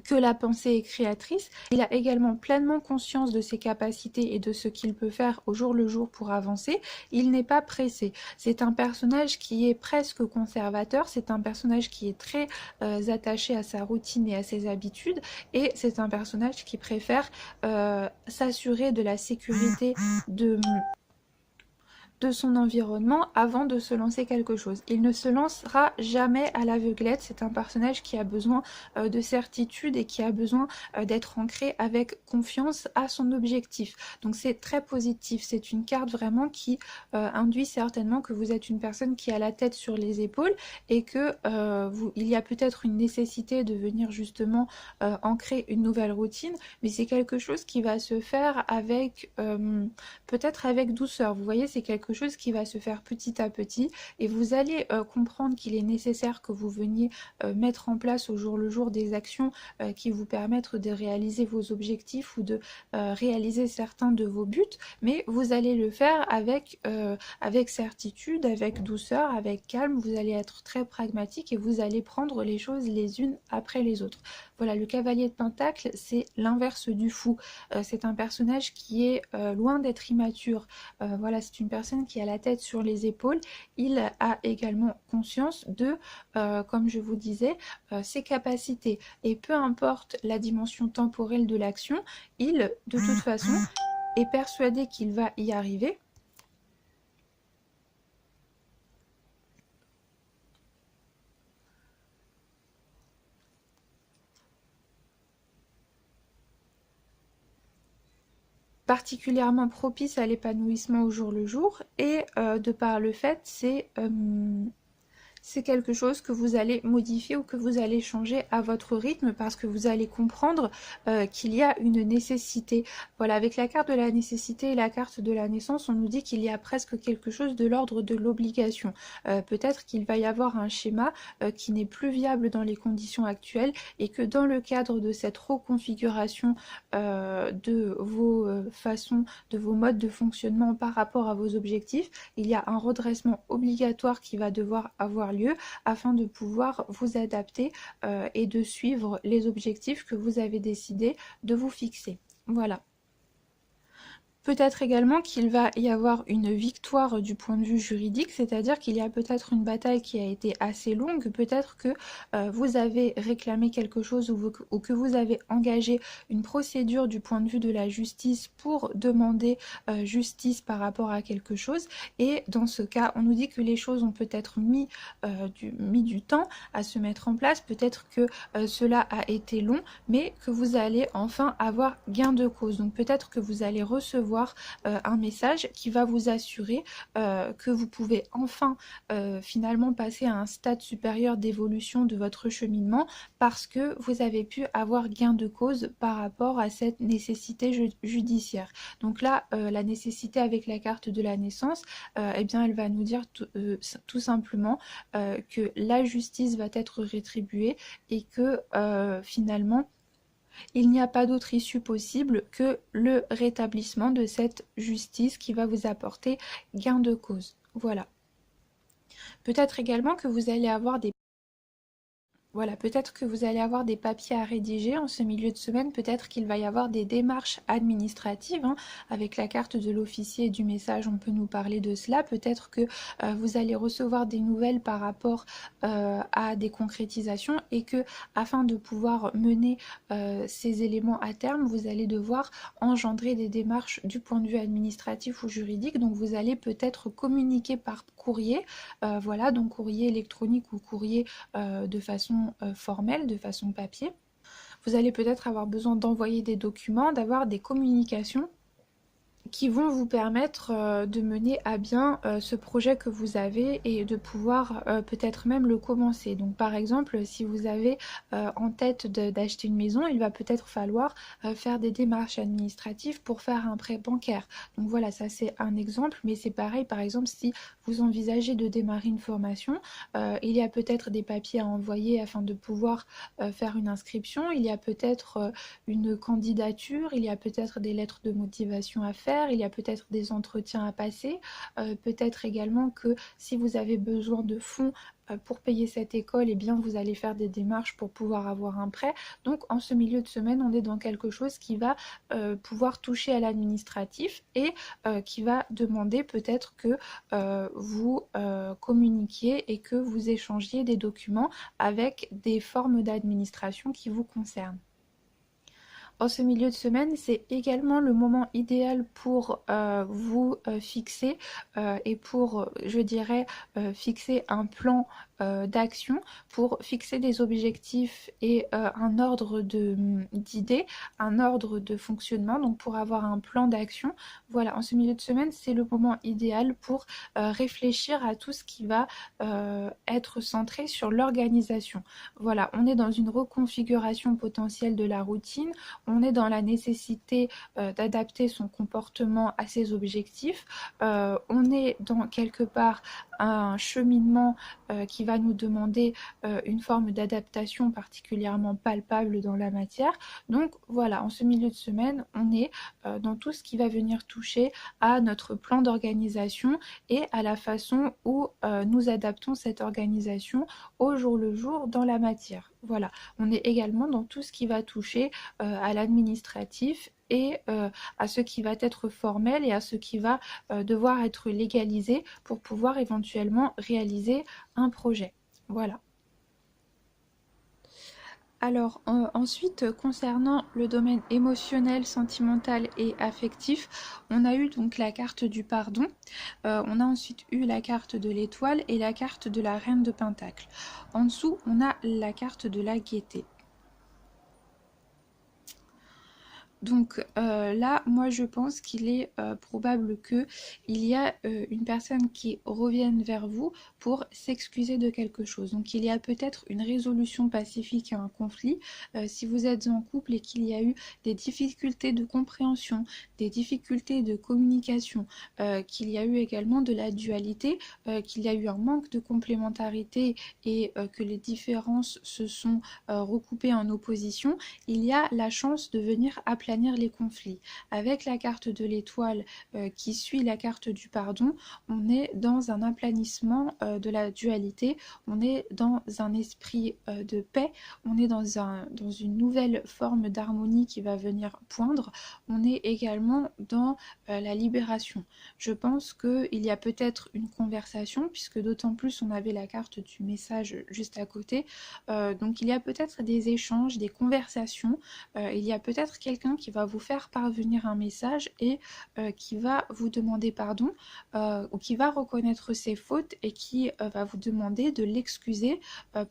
que la pensée est créatrice. Il a également pleinement conscience de ses capacités et de ce qu'il peut faire au jour le jour pour avancer. Il n'est pas pressé. C'est un personnage qui est presque conservateur, c'est un personnage qui est très attaché à sa routine et à ses habitudes, et c'est un personnage qui préfère s'assurer de la sécurité de son environnement avant de se lancer quelque chose. Il ne se lancera jamais à l'aveuglette, c'est un personnage qui a besoin de certitude et qui a besoin d'être ancré avec confiance à son objectif. Donc c'est très positif, c'est une carte vraiment qui induit certainement que vous êtes une personne qui a la tête sur les épaules et que il y a peut-être une nécessité de venir justement ancrer une nouvelle routine, mais c'est quelque chose qui va se faire avec peut-être avec douceur. Vous voyez, c'est quelque chose qui va se faire petit à petit et vous allez comprendre qu'il est nécessaire que vous veniez mettre en place au jour le jour des actions qui vous permettent de réaliser vos objectifs ou de réaliser certains de vos buts, mais vous allez le faire avec certitude, avec douceur, avec calme. Vous allez être très pragmatique et vous allez prendre les choses les unes après les autres. Voilà, le cavalier de Pentacle, c'est l'inverse du fou. C'est un personnage qui est loin d'être immature. Voilà, c'est une personne qui a la tête sur les épaules. Il a également conscience de, comme je vous disais, ses capacités. Et peu importe la dimension temporelle de l'action, il, de toute façon, est persuadé qu'il va y arriver. Particulièrement propice à l'épanouissement au jour le jour et de par le fait c'est quelque chose que vous allez modifier ou que vous allez changer à votre rythme parce que vous allez comprendre qu'il y a une nécessité. Voilà, avec la carte de la nécessité et la carte de la naissance, on nous dit qu'il y a presque quelque chose de l'ordre de l'obligation. Peut-être qu'il va y avoir un schéma qui n'est plus viable dans les conditions actuelles et que dans le cadre de cette reconfiguration de vos façons, de vos modes de fonctionnement par rapport à vos objectifs, il y a un redressement obligatoire qui va devoir avoir lieu afin de pouvoir vous adapter et de suivre les objectifs que vous avez décidé de vous fixer. Voilà. Peut-être également qu'il va y avoir une victoire du point de vue juridique, c'est-à-dire qu'il y a peut-être une bataille qui a été assez longue, peut-être que vous avez réclamé quelque chose ou que vous avez engagé une procédure du point de vue de la justice pour demander justice par rapport à quelque chose, et dans ce cas, on nous dit que les choses ont peut-être mis du temps à se mettre en place, peut-être que cela a été long, mais que vous allez enfin avoir gain de cause. Donc peut-être que vous allez recevoir un message qui va vous assurer que vous pouvez enfin finalement passer à un stade supérieur d'évolution de votre cheminement parce que vous avez pu avoir gain de cause par rapport à cette nécessité judiciaire. Donc là, la nécessité avec la carte de la naissance, eh bien, elle va nous dire tout simplement que la justice va être rétribuée et que finalement, il n'y a pas d'autre issue possible que le rétablissement de cette justice qui va vous apporter gain de cause. Voilà. Peut-être également que vous allez avoir des Voilà, peut-être que vous allez avoir des papiers à rédiger en ce milieu de semaine, peut-être qu'il va y avoir des démarches administratives, hein. Avec la carte de l'officier et du message, on peut nous parler de cela. Peut-être que vous allez recevoir des nouvelles par rapport à des concrétisations et que afin de pouvoir mener ces éléments à terme, vous allez devoir engendrer des démarches du point de vue administratif ou juridique. Donc vous allez peut-être communiquer par courrier, voilà, donc courrier électronique ou courrier de façon formelle, de façon papier. Vous allez peut-être avoir besoin d'envoyer des documents, d'avoir des communications qui vont vous permettre de mener à bien ce projet que vous avez et de pouvoir peut-être même le commencer. Donc par exemple, si vous avez en tête d'acheter une maison, il va peut-être falloir faire des démarches administratives pour faire un prêt bancaire. Donc voilà, ça c'est un exemple, mais c'est pareil par exemple si vous envisagez de démarrer une formation, il y a peut-être des papiers à envoyer afin de pouvoir faire une inscription, il y a peut-être une candidature, il y a peut-être des lettres de motivation à faire, il y a peut-être des entretiens à passer, peut-être également que si vous avez besoin de fonds pour payer cette école, eh bien vous allez faire des démarches pour pouvoir avoir un prêt. Donc en ce milieu de semaine, on est dans quelque chose qui va pouvoir toucher à l'administratif et qui va demander peut-être que vous communiquiez et que vous échangiez des documents avec des formes d'administration qui vous concernent. En ce milieu de semaine, c'est également le moment idéal pour vous fixer et pour, je dirais, fixer un plan d'action, pour fixer des objectifs et un ordre d'idées, un ordre de fonctionnement, donc pour avoir un plan d'action. Voilà, en ce milieu de semaine, c'est le moment idéal pour réfléchir à tout ce qui va être centré sur l'organisation. Voilà, on est dans une reconfiguration potentielle de la routine, on est dans la nécessité d'adapter son comportement à ses objectifs, on est dans quelque part un cheminement qui va nous demander une forme d'adaptation particulièrement palpable dans la matière. Donc voilà, en ce milieu de semaine, on est dans tout ce qui va venir toucher à notre plan d'organisation et à la façon où nous adaptons cette organisation au jour le jour dans la matière. Voilà, on est également dans tout ce qui va toucher à l'administratif et à ce qui va être formel et à ce qui va devoir être légalisé pour pouvoir éventuellement réaliser un projet. Voilà. Alors ensuite, concernant le domaine émotionnel, sentimental et affectif, on a eu donc la carte du pardon, on a ensuite eu la carte de l'étoile et la carte de la reine de Pentacle. En dessous, on a la carte de la gaieté. Donc là, moi je pense qu'il est probable qu'il y a une personne qui revienne vers vous pour s'excuser de quelque chose. Donc il y a peut-être une résolution pacifique à un conflit. Si vous êtes en couple et qu'il y a eu des difficultés de compréhension, des difficultés de communication, qu'il y a eu également de la dualité, qu'il y a eu un manque de complémentarité et que les différences se sont recoupées en opposition, il y a la chance de venir aplanir les conflits. Avec la carte de l'étoile qui suit la carte du pardon, on est dans un aplanissement de la dualité, on est dans un esprit de paix, on est dans une nouvelle forme d'harmonie qui va venir poindre, on est également dans la libération. Je pense qu'il y a peut-être une conversation, puisque d'autant plus on avait la carte du message juste à côté, donc il y a peut-être des échanges, des conversations, il y a peut-être quelqu'un qui va vous faire parvenir un message et qui va vous demander pardon ou qui va reconnaître ses fautes et qui va vous demander de l'excuser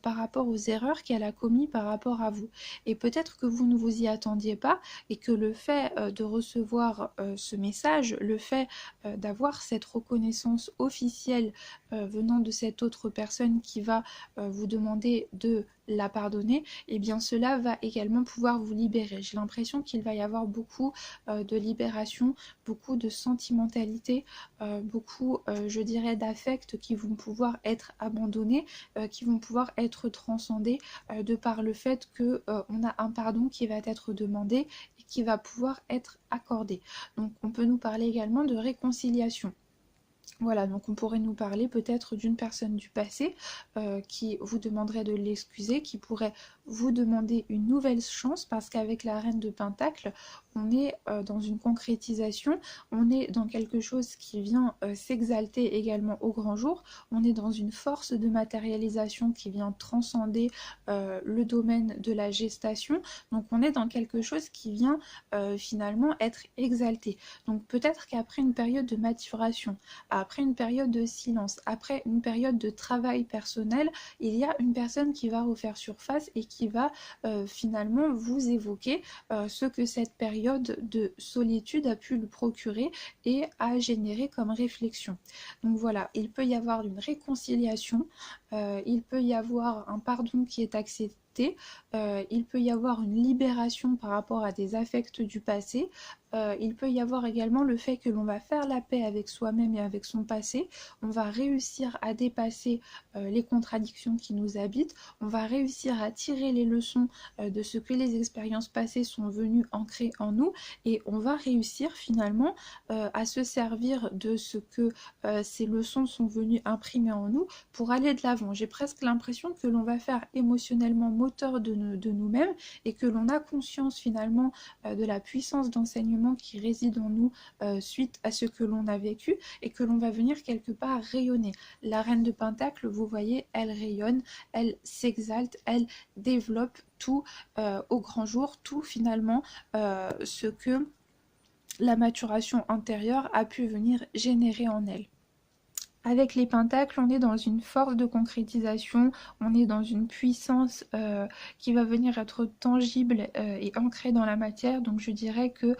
par rapport aux erreurs qu'elle a commises par rapport à vous. Et peut-être que vous ne vous y attendiez pas et que le fait de recevoir ce message, le fait d'avoir cette reconnaissance officielle venant de cette autre personne qui va vous demander de la pardonner, et bien cela va également pouvoir vous libérer. J'ai l'impression qu'il va y avoir beaucoup de libération, beaucoup de sentimentalité, beaucoup, je dirais, d'affects qui vont pouvoir être abandonnés, qui vont pouvoir être transcendés de par le fait que on a un pardon qui va être demandé et qui va pouvoir être accordé. Donc on peut nous parler également de réconciliation. Voilà, donc on pourrait nous parler peut-être d'une personne du passé qui vous demanderait de l'excuser, qui pourrait vous demander une nouvelle chance, parce qu'avec la reine de Pentacle, on est dans une concrétisation, on est dans quelque chose qui vient s'exalter également au grand jour, on est dans une force de matérialisation qui vient transcender le domaine de la gestation, donc on est dans quelque chose qui vient finalement être exalté. Donc peut-être qu'après une période de maturation, après une période de silence, après une période de travail personnel, il y a une personne qui va refaire surface et qui va finalement vous évoquer ce que cette période de solitude a pu lui procurer et a généré comme réflexion. Donc voilà, il peut y avoir une réconciliation, il peut y avoir un pardon qui est accepté, il peut y avoir une libération par rapport à des affects du passé, il peut y avoir également le fait que l'on va faire la paix avec soi-même et avec son passé, on va réussir à dépasser les contradictions qui nous habitent, on va réussir à tirer les leçons de ce que les expériences passées sont venues ancrer en nous, et on va réussir finalement à se servir de ce que ces leçons sont venues imprimer en nous pour aller de l'avant. J'ai presque l'impression que l'on va faire émotionnellement moteur de nous-mêmes et que l'on a conscience finalement de la puissance d'enseignement qui réside en nous suite à ce que l'on a vécu, et que l'on va venir quelque part rayonner. La reine de Pentacle, vous voyez, elle rayonne, elle s'exalte, elle développe tout au grand jour, tout finalement ce que la maturation antérieure a pu venir générer en elle. Avec les pentacles, on est dans une force de concrétisation, on est dans une puissance qui va venir être tangible et ancrée dans la matière. Donc je dirais que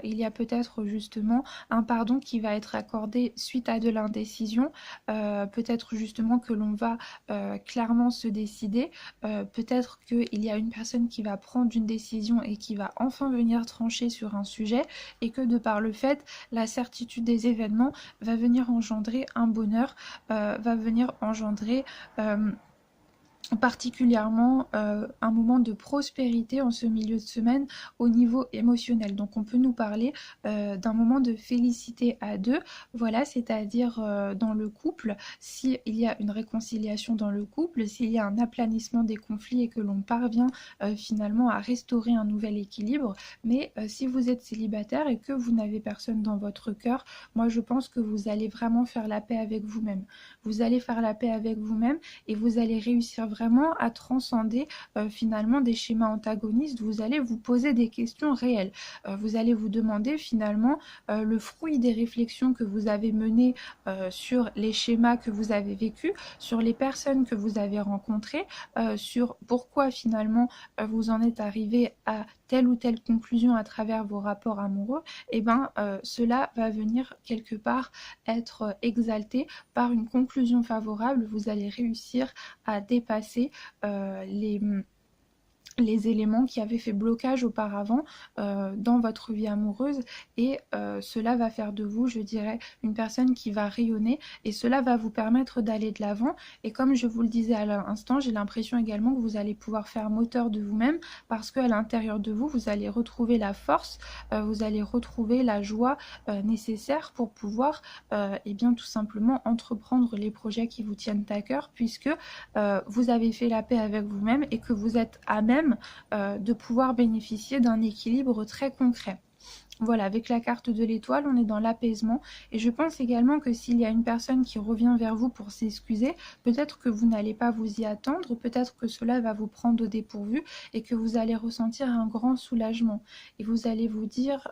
il y a peut-être justement un pardon qui va être accordé suite à de l'indécision, peut-être justement que l'on va clairement se décider, peut-être qu'il y a une personne qui va prendre une décision et qui va enfin venir trancher sur un sujet, et que de par le fait, la certitude des événements va venir engendrer un bonheur, va venir engendrer particulièrement un moment de prospérité en ce milieu de semaine au niveau émotionnel. Donc on peut nous parler d'un moment de félicité à deux, voilà, c'est-à-dire dans le couple, s'il y a une réconciliation dans le couple, s'il y a un aplanissement des conflits et que l'on parvient finalement à restaurer un nouvel équilibre. Mais si vous êtes célibataire et que vous n'avez personne dans votre cœur, moi je pense que vous allez vraiment faire la paix avec vous-même. Vous allez faire la paix avec vous-même et vous allez réussir vraiment à transcender finalement des schémas antagonistes. Vous allez vous poser des questions réelles. Vous allez vous demander finalement le fruit des réflexions que vous avez menées sur les schémas que vous avez vécus, sur les personnes que vous avez rencontrées, sur pourquoi finalement vous en êtes arrivé à telle ou telle conclusion à travers vos rapports amoureux. Et bien cela va venir quelque part être exalté par une conclusion favorable. Vous allez réussir à dépasser les éléments qui avaient fait blocage auparavant dans votre vie amoureuse, et cela va faire de vous, je dirais, une personne qui va rayonner, et cela va vous permettre d'aller de l'avant. Et comme je vous le disais à l'instant, j'ai l'impression également que vous allez pouvoir faire moteur de vous-même, parce qu'à l'intérieur de vous, vous allez retrouver la force, vous allez retrouver la joie nécessaire pour pouvoir et bien tout simplement entreprendre les projets qui vous tiennent à cœur, puisque vous avez fait la paix avec vous-même et que vous êtes à même de pouvoir bénéficier d'un équilibre très concret. Voilà, avec la carte de l'étoile, on est dans l'apaisement, et je pense également que s'il y a une personne qui revient vers vous pour s'excuser, peut-être que vous n'allez pas vous y attendre, peut-être que cela va vous prendre au dépourvu et que vous allez ressentir un grand soulagement, et vous allez vous dire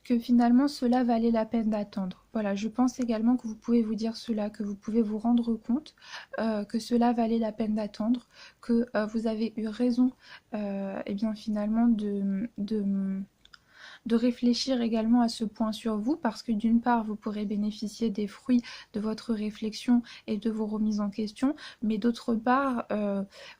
que finalement cela valait la peine d'attendre. Voilà, je pense également que vous pouvez vous dire cela, que vous pouvez vous rendre compte que cela valait la peine d'attendre, que vous avez eu raison et bien finalement de réfléchir également à ce point sur vous, parce que d'une part vous pourrez bénéficier des fruits de votre réflexion et de vos remises en question, mais d'autre part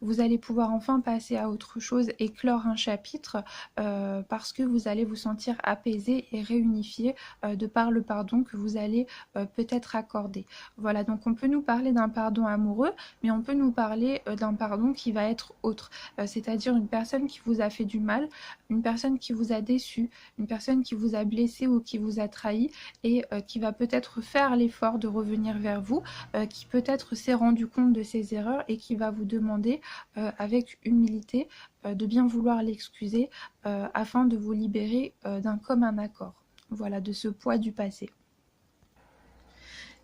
vous allez pouvoir enfin passer à autre chose et clore un chapitre parce que vous allez vous sentir apaisé et réunifié de par le pardon que vous allez peut-être accorder. Voilà, donc on peut nous parler d'un pardon amoureux, mais on peut nous parler d'un pardon qui va être autre, c'est-à-dire une personne qui vous a fait du mal, une personne qui vous a déçu, une personne qui vous a blessé ou qui vous a trahi et qui va peut-être faire l'effort de revenir vers vous, qui peut-être s'est rendu compte de ses erreurs et qui va vous demander avec humilité de bien vouloir l'excuser afin de vous libérer d'un commun accord. Voilà, de ce poids du passé.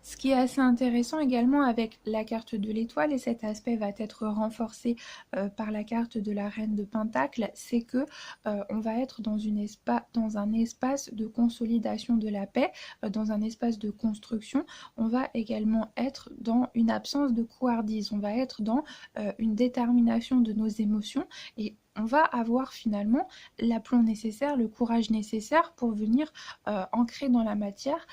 Ce qui est assez intéressant également avec la carte de l'étoile, et cet aspect va être renforcé par la carte de la reine de Pentacle, c'est que on va être dans un espace de consolidation de la paix, dans un espace de construction. On va également être dans une absence de couardise, on va être dans une détermination de nos émotions, et on va avoir finalement l'aplomb nécessaire, le courage nécessaire pour venir ancrer dans la matière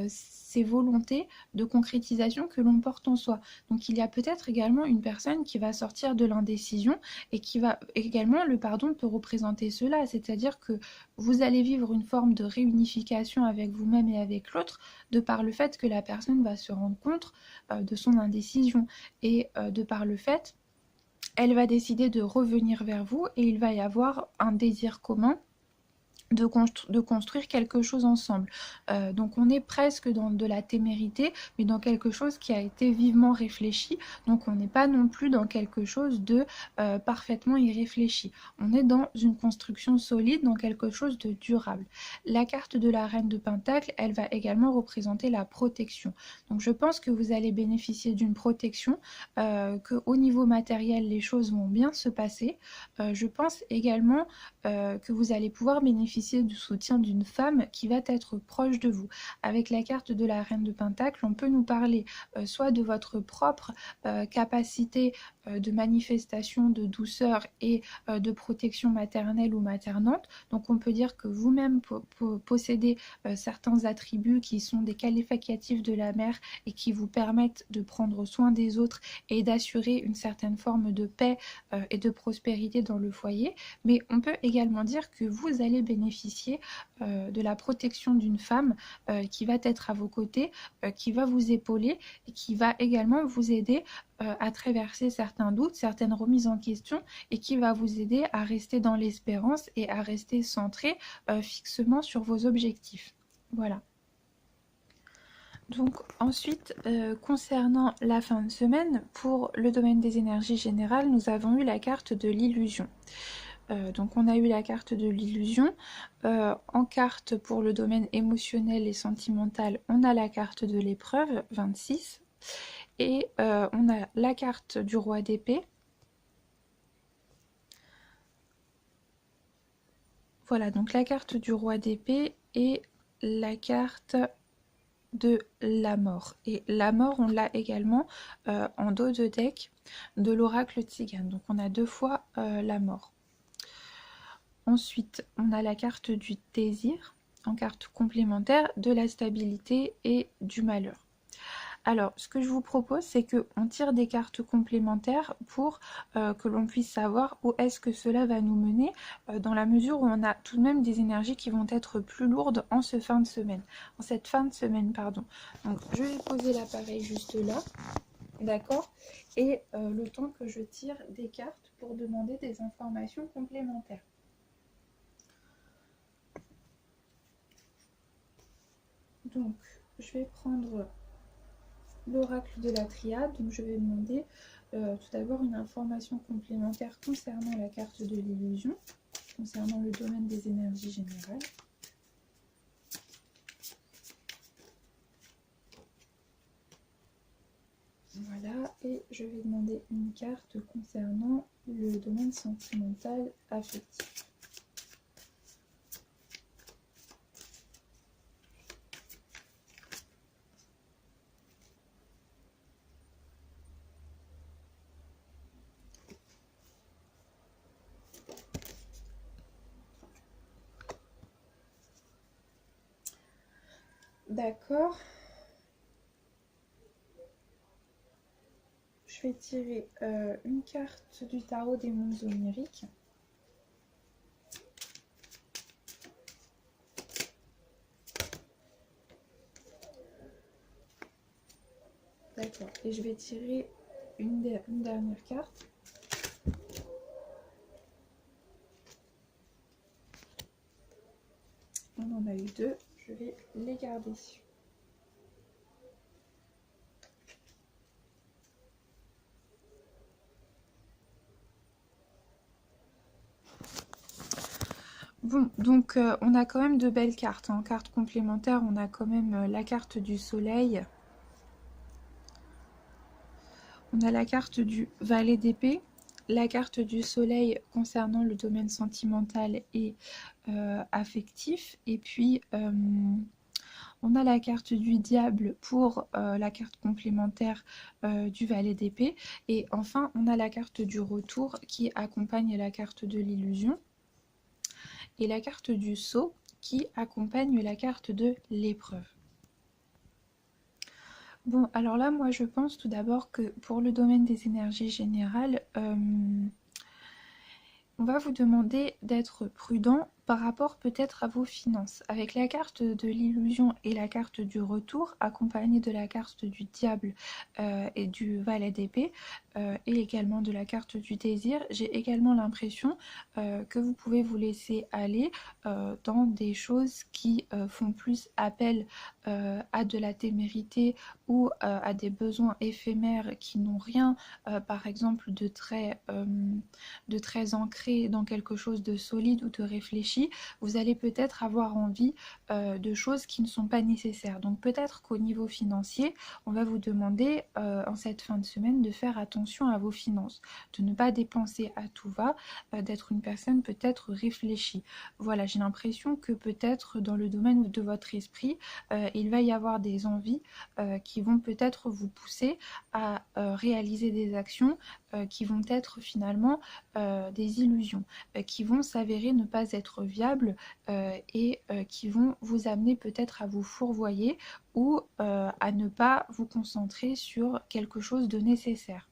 ces volontés de concrétisation que l'on porte en soi. Donc il y a peut-être également une personne qui va sortir de l'indécision et qui va également, le pardon peut représenter cela, c'est-à-dire que vous allez vivre une forme de réunification avec vous-même et avec l'autre de par le fait que la personne va se rendre compte de son indécision et de par le fait elle va décider de revenir vers vous et il va y avoir un désir commun de construire quelque chose ensemble. Donc on est presque dans de la témérité, mais dans quelque chose qui a été vivement réfléchi. Donc on n'est pas non plus dans quelque chose de parfaitement irréfléchi. On est dans une construction solide, dans quelque chose de durable. La carte de la reine de Pentacle, elle va également représenter la protection. Donc je pense que vous allez bénéficier d'une protection, qu'au niveau matériel, les choses vont bien se passer. Je pense également que vous allez pouvoir bénéficier du soutien d'une femme qui va être proche de vous. Avec la carte de la reine de Pentacle, on peut nous parler soit de votre propre capacité de manifestation de douceur et de protection maternelle ou maternante. Donc on peut dire que vous-même possédez certains attributs qui sont des qualificatifs de la mère et qui vous permettent de prendre soin des autres et d'assurer une certaine forme de paix et de prospérité dans le foyer. Mais on peut également dire que vous allez bénéficier de la protection d'une femme qui va être à vos côtés, qui va vous épauler et qui va également vous aider à traverser certains doutes, certaines remises en question et qui va vous aider à rester dans l'espérance et à rester centré fixement sur vos objectifs. Voilà. Donc ensuite, concernant la fin de semaine, pour le domaine des énergies générales, nous avons eu la carte de l'illusion. Donc on a eu la carte de l'illusion. En carte pour le domaine émotionnel et sentimental, on a la carte de l'épreuve, 26. Et on a la carte du roi d'épée. Voilà, donc la carte du roi d'épée et la carte de la mort. Et la mort, on l'a également en dos de deck de l'oracle Tzigane. Donc on a deux fois la mort. Ensuite, on a la carte du désir en carte complémentaire de la stabilité et du malheur. Alors, ce que je vous propose, c'est qu'on tire des cartes complémentaires pour que l'on puisse savoir où est-ce que cela va nous mener, dans la mesure où on a tout de même des énergies qui vont être plus lourdes en cette fin de semaine, pardon. Donc, je vais poser l'appareil juste là, d'accord, et le temps que je tire des cartes pour demander des informations complémentaires. Donc, je vais prendre l'oracle de la triade, donc je vais demander tout d'abord une information complémentaire concernant la carte de l'illusion, concernant le domaine des énergies générales. Voilà, et je vais demander une carte concernant le domaine sentimental affectif. D'accord. Je vais tirer une carte du tarot des mondes oniriques. D'accord. Et je vais tirer une dernière carte. eu deux, je vais les garder. Bon, donc on a quand même de belles cartes. En carte complémentaire, on a quand même la carte du soleil. On a la carte du valet d'épée, la carte du soleil concernant le domaine sentimental et affectif. Et puis, on a la carte du diable pour la carte complémentaire du valet d'épée. Et enfin, on a la carte du retour qui accompagne la carte de l'illusion. Et la carte du sceau qui accompagne la carte de l'épreuve. Bon, alors là, moi, je pense tout d'abord que pour le domaine des énergies générales, on va vous demander d'être prudent par rapport peut-être à vos finances. Avec la carte de l'illusion et la carte du retour, accompagnée de la carte du diable et du valet d'épée, et également de la carte du désir, j'ai également l'impression que vous pouvez vous laisser aller dans des choses qui font plus appel à de la témérité ou à des besoins éphémères qui n'ont rien, par exemple, de très ancré dans quelque chose de solide ou de réfléchi. Vous allez peut-être avoir envie de choses qui ne sont pas nécessaires. Donc peut-être qu'au niveau financier, on va vous demander en cette fin de semaine de faire attention à vos finances, de ne pas dépenser à tout va, d'être une personne peut-être réfléchie. Voilà, j'ai l'impression que peut-être dans le domaine de votre esprit, il va y avoir des envies qui vont peut-être vous pousser à réaliser des actions qui vont être finalement des illusions, qui vont s'avérer ne pas être viables et qui vont vous amener peut-être à vous fourvoyer ou à ne pas vous concentrer sur quelque chose de nécessaire.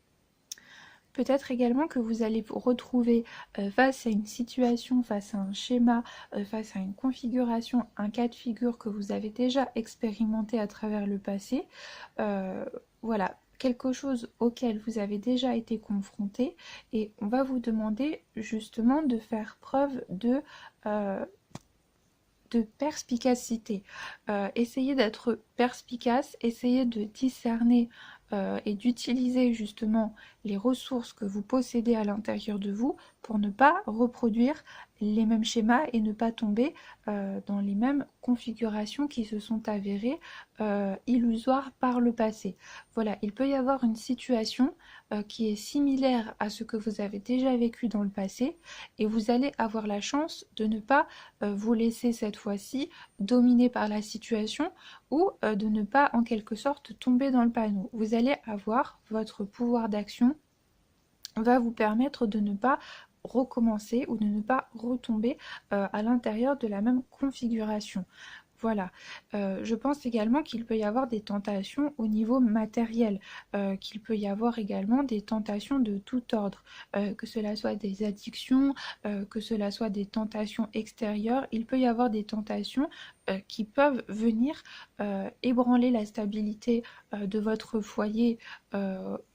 Peut-être également que vous allez vous retrouver face à une situation, face à un schéma, face à une configuration, un cas de figure que vous avez déjà expérimenté à travers le passé. Voilà, quelque chose auquel vous avez déjà été confronté et on va vous demander justement de faire preuve de perspicacité. Essayez d'être perspicace, essayez de discerner et d'utiliser justement les ressources que vous possédez à l'intérieur de vous pour ne pas reproduire les mêmes schémas et ne pas tomber dans les mêmes configurations qui se sont avérées illusoires par le passé. Voilà, il peut y avoir une situation qui est similaire à ce que vous avez déjà vécu dans le passé et vous allez avoir la chance de ne pas vous laisser cette fois-ci dominer par la situation ou de ne pas en quelque sorte tomber dans le panneau. Vous allez avoir votre pouvoir d'action va vous permettre de ne pas recommencer ou de ne pas retomber à l'intérieur de la même configuration. Voilà, je pense également qu'il peut y avoir des tentations au niveau matériel, qu'il peut y avoir également des tentations de tout ordre, que cela soit des addictions, que cela soit des tentations extérieures, il peut y avoir des tentations qui peuvent venir ébranler la stabilité de votre foyer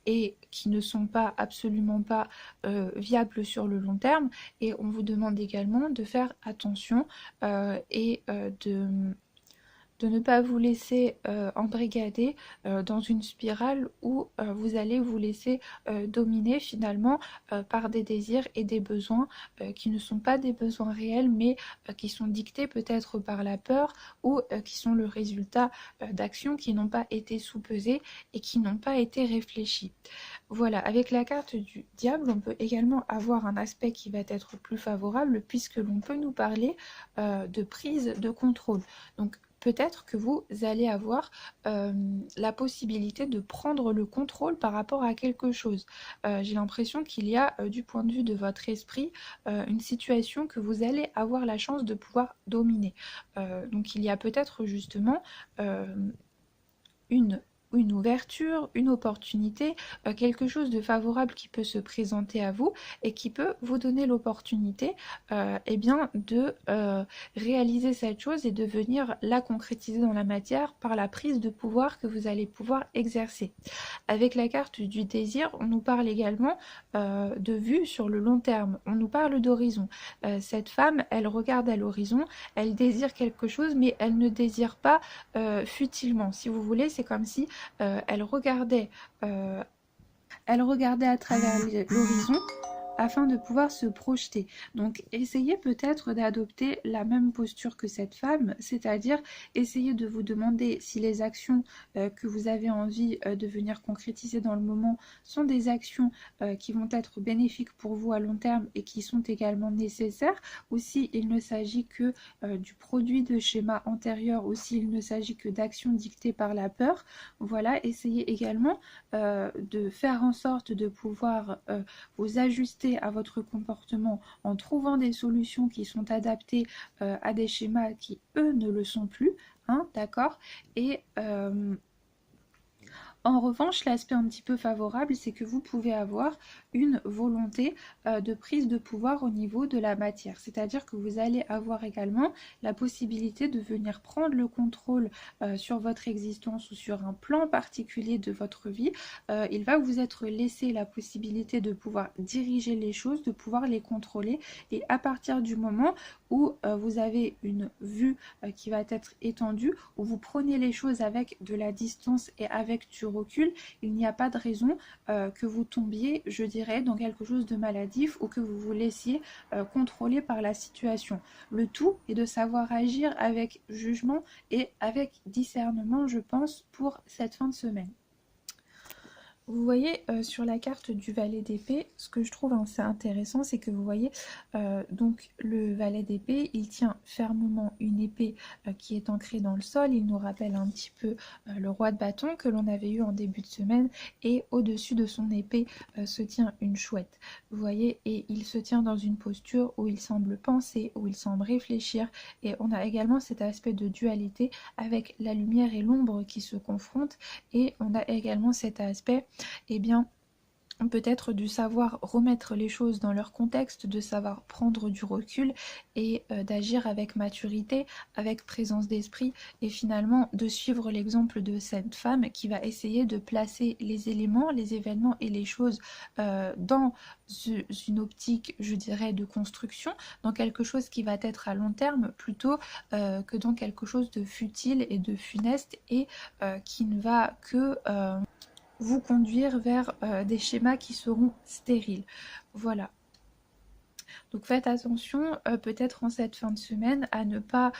et qui ne sont pas absolument pas viables sur le long terme. Et on vous demande également de faire attention et de ne pas vous laisser embrigader dans une spirale où vous allez vous laisser dominer finalement par des désirs et des besoins qui ne sont pas des besoins réels mais qui sont dictés peut-être par la peur ou qui sont le résultat d'actions qui n'ont pas été sous-pesées et qui n'ont pas été réfléchies. Voilà, avec la carte du diable, on peut également avoir un aspect qui va être plus favorable puisque l'on peut nous parler de prise de contrôle. Donc peut-être que vous allez avoir la possibilité de prendre le contrôle par rapport à quelque chose. J'ai l'impression qu'il y a, du point de vue de votre esprit, une situation que vous allez avoir la chance de pouvoir dominer. Donc il y a peut-être justement une une ouverture, une opportunité, quelque chose de favorable qui peut se présenter à vous et qui peut vous donner l'opportunité eh bien, de réaliser cette chose et de venir la concrétiser dans la matière par la prise de pouvoir que vous allez pouvoir exercer. Avec la carte du désir, on nous parle également de vue sur le long terme, on nous parle d'horizon. Cette femme, elle regarde à l'horizon, elle désire quelque chose, mais elle ne désire pas futilement. Si vous voulez, c'est comme si euh, elle regardait à travers l'horizon afin de pouvoir se projeter. Donc essayez peut-être d'adopter la même posture que cette femme, c'est-à-dire essayez de vous demander si les actions que vous avez envie de venir concrétiser dans le moment sont des actions qui vont être bénéfiques pour vous à long terme et qui sont également nécessaires, ou s'il ne s'agit que du produit de schéma antérieur, ou s'il ne s'agit que d'actions dictées par la peur. Voilà, essayez également de faire en sorte de pouvoir vous ajuster à votre comportement en trouvant des solutions qui sont adaptées à des schémas qui, eux, ne le sont plus, hein, d'accord. Et en revanche, l'aspect un petit peu favorable, c'est que vous pouvez avoir une volonté de prise de pouvoir au niveau de la matière. C'est-à-dire que vous allez avoir également la possibilité de venir prendre le contrôle sur votre existence ou sur un plan particulier de votre vie. Il va vous être laissé la possibilité de pouvoir diriger les choses, de pouvoir les contrôler. Et à partir du moment où vous avez une vue qui va être étendue, où vous prenez les choses avec de la distance et avec du recul, il n'y a pas de raison que vous tombiez, je dirais, dans quelque chose de maladif ou que vous vous laissiez contrôler par la situation. Le tout est de savoir agir avec jugement et avec discernement, je pense, pour cette fin de semaine. Vous voyez sur la carte du valet d'épée, ce que je trouve assez intéressant, c'est que vous voyez donc le valet d'épée, il tient fermement une épée qui est ancrée dans le sol. Il nous rappelle un petit peu le roi de bâton que l'on avait eu en début de semaine, et au-dessus de son épée se tient une chouette. Vous voyez, et il se tient dans une posture où il semble penser, où il semble réfléchir, et on a également cet aspect de dualité avec la lumière et l'ombre qui se confrontent, et on a également cet aspect eh bien, peut-être du savoir remettre les choses dans leur contexte, de savoir prendre du recul et d'agir avec maturité, avec présence d'esprit, et finalement de suivre l'exemple de cette femme qui va essayer de placer les éléments, les événements et les choses dans une optique, je dirais, de construction, dans quelque chose qui va être à long terme plutôt que dans quelque chose de futile et de funeste et qui ne va que vous conduire vers des schémas qui seront stériles. Voilà. Donc faites attention peut-être en cette fin de semaine à ne pas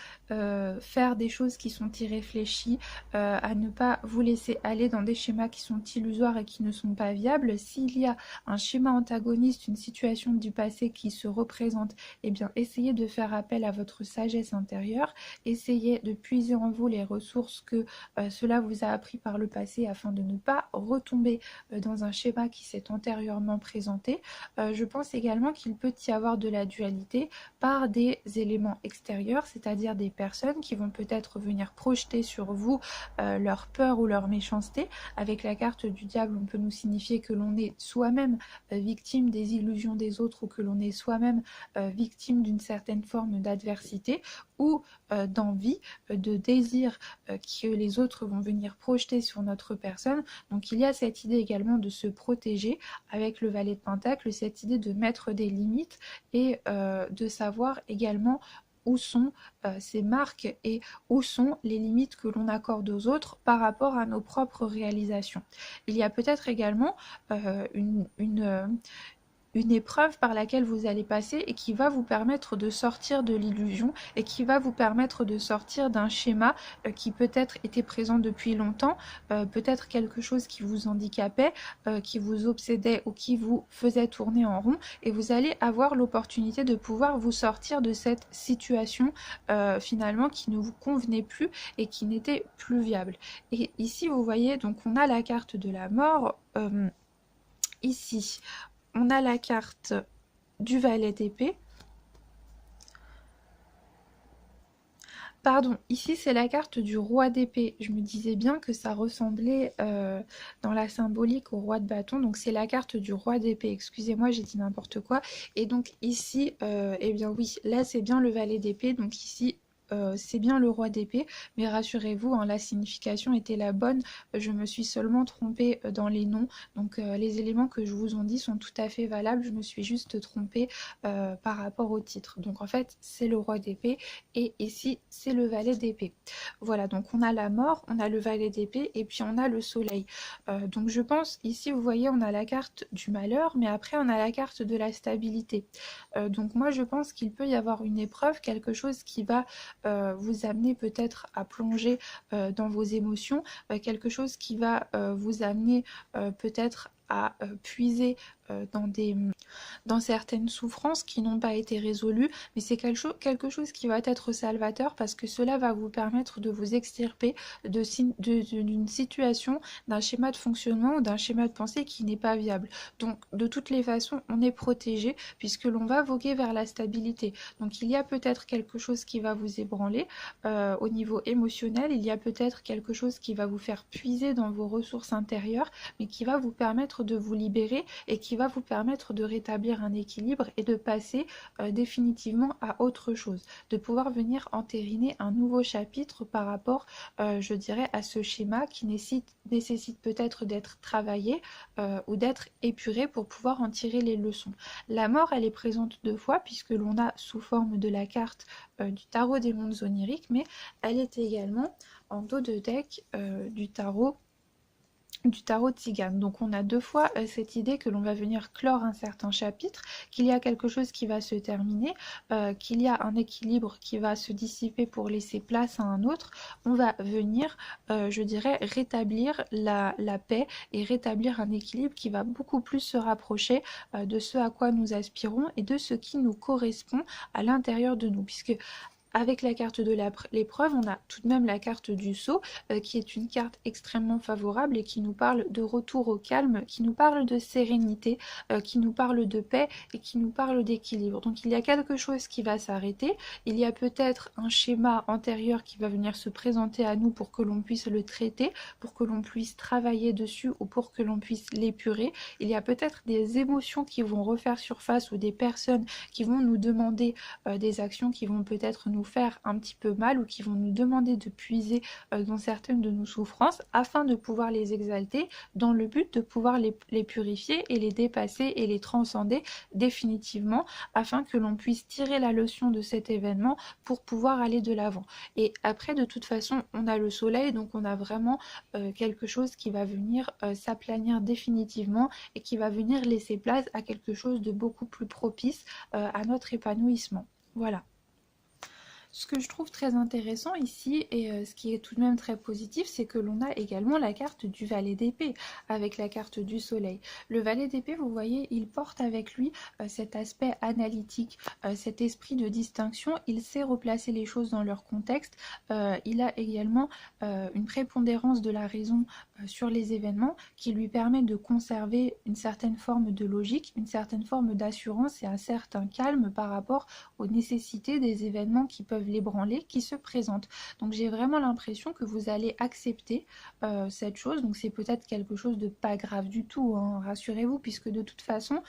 faire des choses qui sont irréfléchies, à ne pas vous laisser aller dans des schémas qui sont illusoires et qui ne sont pas viables. S'il y a un schéma antagoniste, une situation du passé qui se représente, eh bien essayez de faire appel à votre sagesse intérieure, essayez de puiser en vous les ressources que cela vous a appris par le passé afin de ne pas retomber dans un schéma qui s'est antérieurement présenté. Je pense également qu'il peut y avoir de la dualité par des éléments extérieurs, c'est-à-dire des personnes qui vont peut-être venir projeter sur vous leur peur ou leur méchanceté. Avec la carte du diable, on peut nous signifier que l'on est soi-même victime des illusions des autres, ou que l'on est soi-même victime d'une certaine forme d'adversité ou d'envie, de désir que les autres vont venir projeter sur notre personne. Donc il y a cette idée également de se protéger avec le valet de Pentacle, cette idée de mettre des limites et de savoir également où sont ces marques et où sont les limites que l'on accorde aux autres par rapport à nos propres réalisations. Il y a peut-être également une épreuve par laquelle vous allez passer et qui va vous permettre de sortir de l'illusion et qui va vous permettre de sortir d'un schéma qui peut-être était présent depuis longtemps, peut-être quelque chose qui vous handicapait, qui vous obsédait ou qui vous faisait tourner en rond, et vous allez avoir l'opportunité de pouvoir vous sortir de cette situation finalement qui ne vous convenait plus et qui n'était plus viable. Et ici vous voyez, donc on a la carte de la mort ici. On a la carte du valet d'épée. Pardon, ici c'est la carte du roi d'épée. Je me disais bien que ça ressemblait dans la symbolique au roi de bâton. Donc c'est la carte du roi d'épée. Excusez-moi, j'ai dit n'importe quoi. Et donc ici, eh bien oui, là c'est bien le valet d'épée. Donc ici, c'est bien le roi d'épée. Mais rassurez-vous, hein, la signification était la bonne. Je me suis seulement trompée dans les noms. Donc les éléments que je vous en dis sont tout à fait valables. Je me suis juste trompée par rapport au titre. Donc en fait, c'est le roi d'épée. Et ici c'est le valet d'épée. Voilà, donc on a la mort, on a le valet d'épée et puis on a le soleil. Donc je pense, ici vous voyez, on a la carte du malheur, mais après on a la carte de la stabilité. Donc moi je pense qu'il peut y avoir une épreuve, quelque chose qui va vous amener peut-être à plonger dans vos émotions, quelque chose qui va vous amener peut-être à puiser dans certaines souffrances qui n'ont pas été résolues, mais c'est quelque chose qui va être salvateur parce que cela va vous permettre de vous extirper d'une situation, d'un schéma de fonctionnement ou d'un schéma de pensée qui n'est pas viable. Donc de toutes les façons, on est protégé puisque l'on va voguer vers la stabilité. Donc il y a peut-être quelque chose qui va vous ébranler au niveau émotionnel, il y a peut-être quelque chose qui va vous faire puiser dans vos ressources intérieures, mais qui va vous permettre de vous libérer et qui va vous permettre de rétablir un équilibre et de passer définitivement à autre chose, de pouvoir venir entériner un nouveau chapitre par rapport, je dirais, à ce schéma qui nécessite peut-être d'être travaillé ou d'être épuré pour pouvoir en tirer les leçons. La mort, elle est présente deux fois puisque l'on a sous forme de la carte du tarot des mondes oniriques, mais elle est également en dos de deck du tarot Tzigane. Donc on a deux fois cette idée que l'on va venir clore un certain chapitre, qu'il y a quelque chose qui va se terminer, qu'il y a un équilibre qui va se dissiper pour laisser place à un autre. On va venir, je dirais, rétablir la paix et rétablir un équilibre qui va beaucoup plus se rapprocher de ce à quoi nous aspirons et de ce qui nous correspond à l'intérieur de nous. Puisque avec la carte de l'épreuve, on a tout de même la carte du sceau, qui est une carte extrêmement favorable et qui nous parle de retour au calme, qui nous parle de sérénité, qui nous parle de paix et qui nous parle d'équilibre. Donc il y a quelque chose qui va s'arrêter, il y a peut-être un schéma antérieur qui va venir se présenter à nous pour que l'on puisse le traiter, pour que l'on puisse travailler dessus ou pour que l'on puisse l'épurer. Il y a peut-être des émotions qui vont refaire surface ou des personnes qui vont nous demander des actions qui vont peut-être nous faire un petit peu mal ou qui vont nous demander de puiser dans certaines de nos souffrances afin de pouvoir les exalter dans le but de pouvoir les purifier et les dépasser et les transcender définitivement afin que l'on puisse tirer la leçon de cet événement pour pouvoir aller de l'avant. Et après, de toute façon, on a le soleil, donc on a vraiment quelque chose qui va venir s'aplanir définitivement et qui va venir laisser place à quelque chose de beaucoup plus propice à notre épanouissement. Voilà. Ce que je trouve très intéressant ici, et ce qui est tout de même très positif, c'est que l'on a également la carte du valet d'épée, avec la carte du soleil. Le valet d'épée, vous voyez, il porte avec lui cet aspect analytique, cet esprit de distinction, il sait replacer les choses dans leur contexte, il a également une prépondérance de la raison sur les événements qui lui permet de conserver une certaine forme de logique, une certaine forme d'assurance et un certain calme par rapport aux nécessités des événements qui peuvent l'ébranler, qui se présentent. Donc j'ai vraiment l'impression que vous allez accepter cette chose, donc c'est peut-être quelque chose de pas grave du tout, hein, rassurez-vous, puisque de toute façon,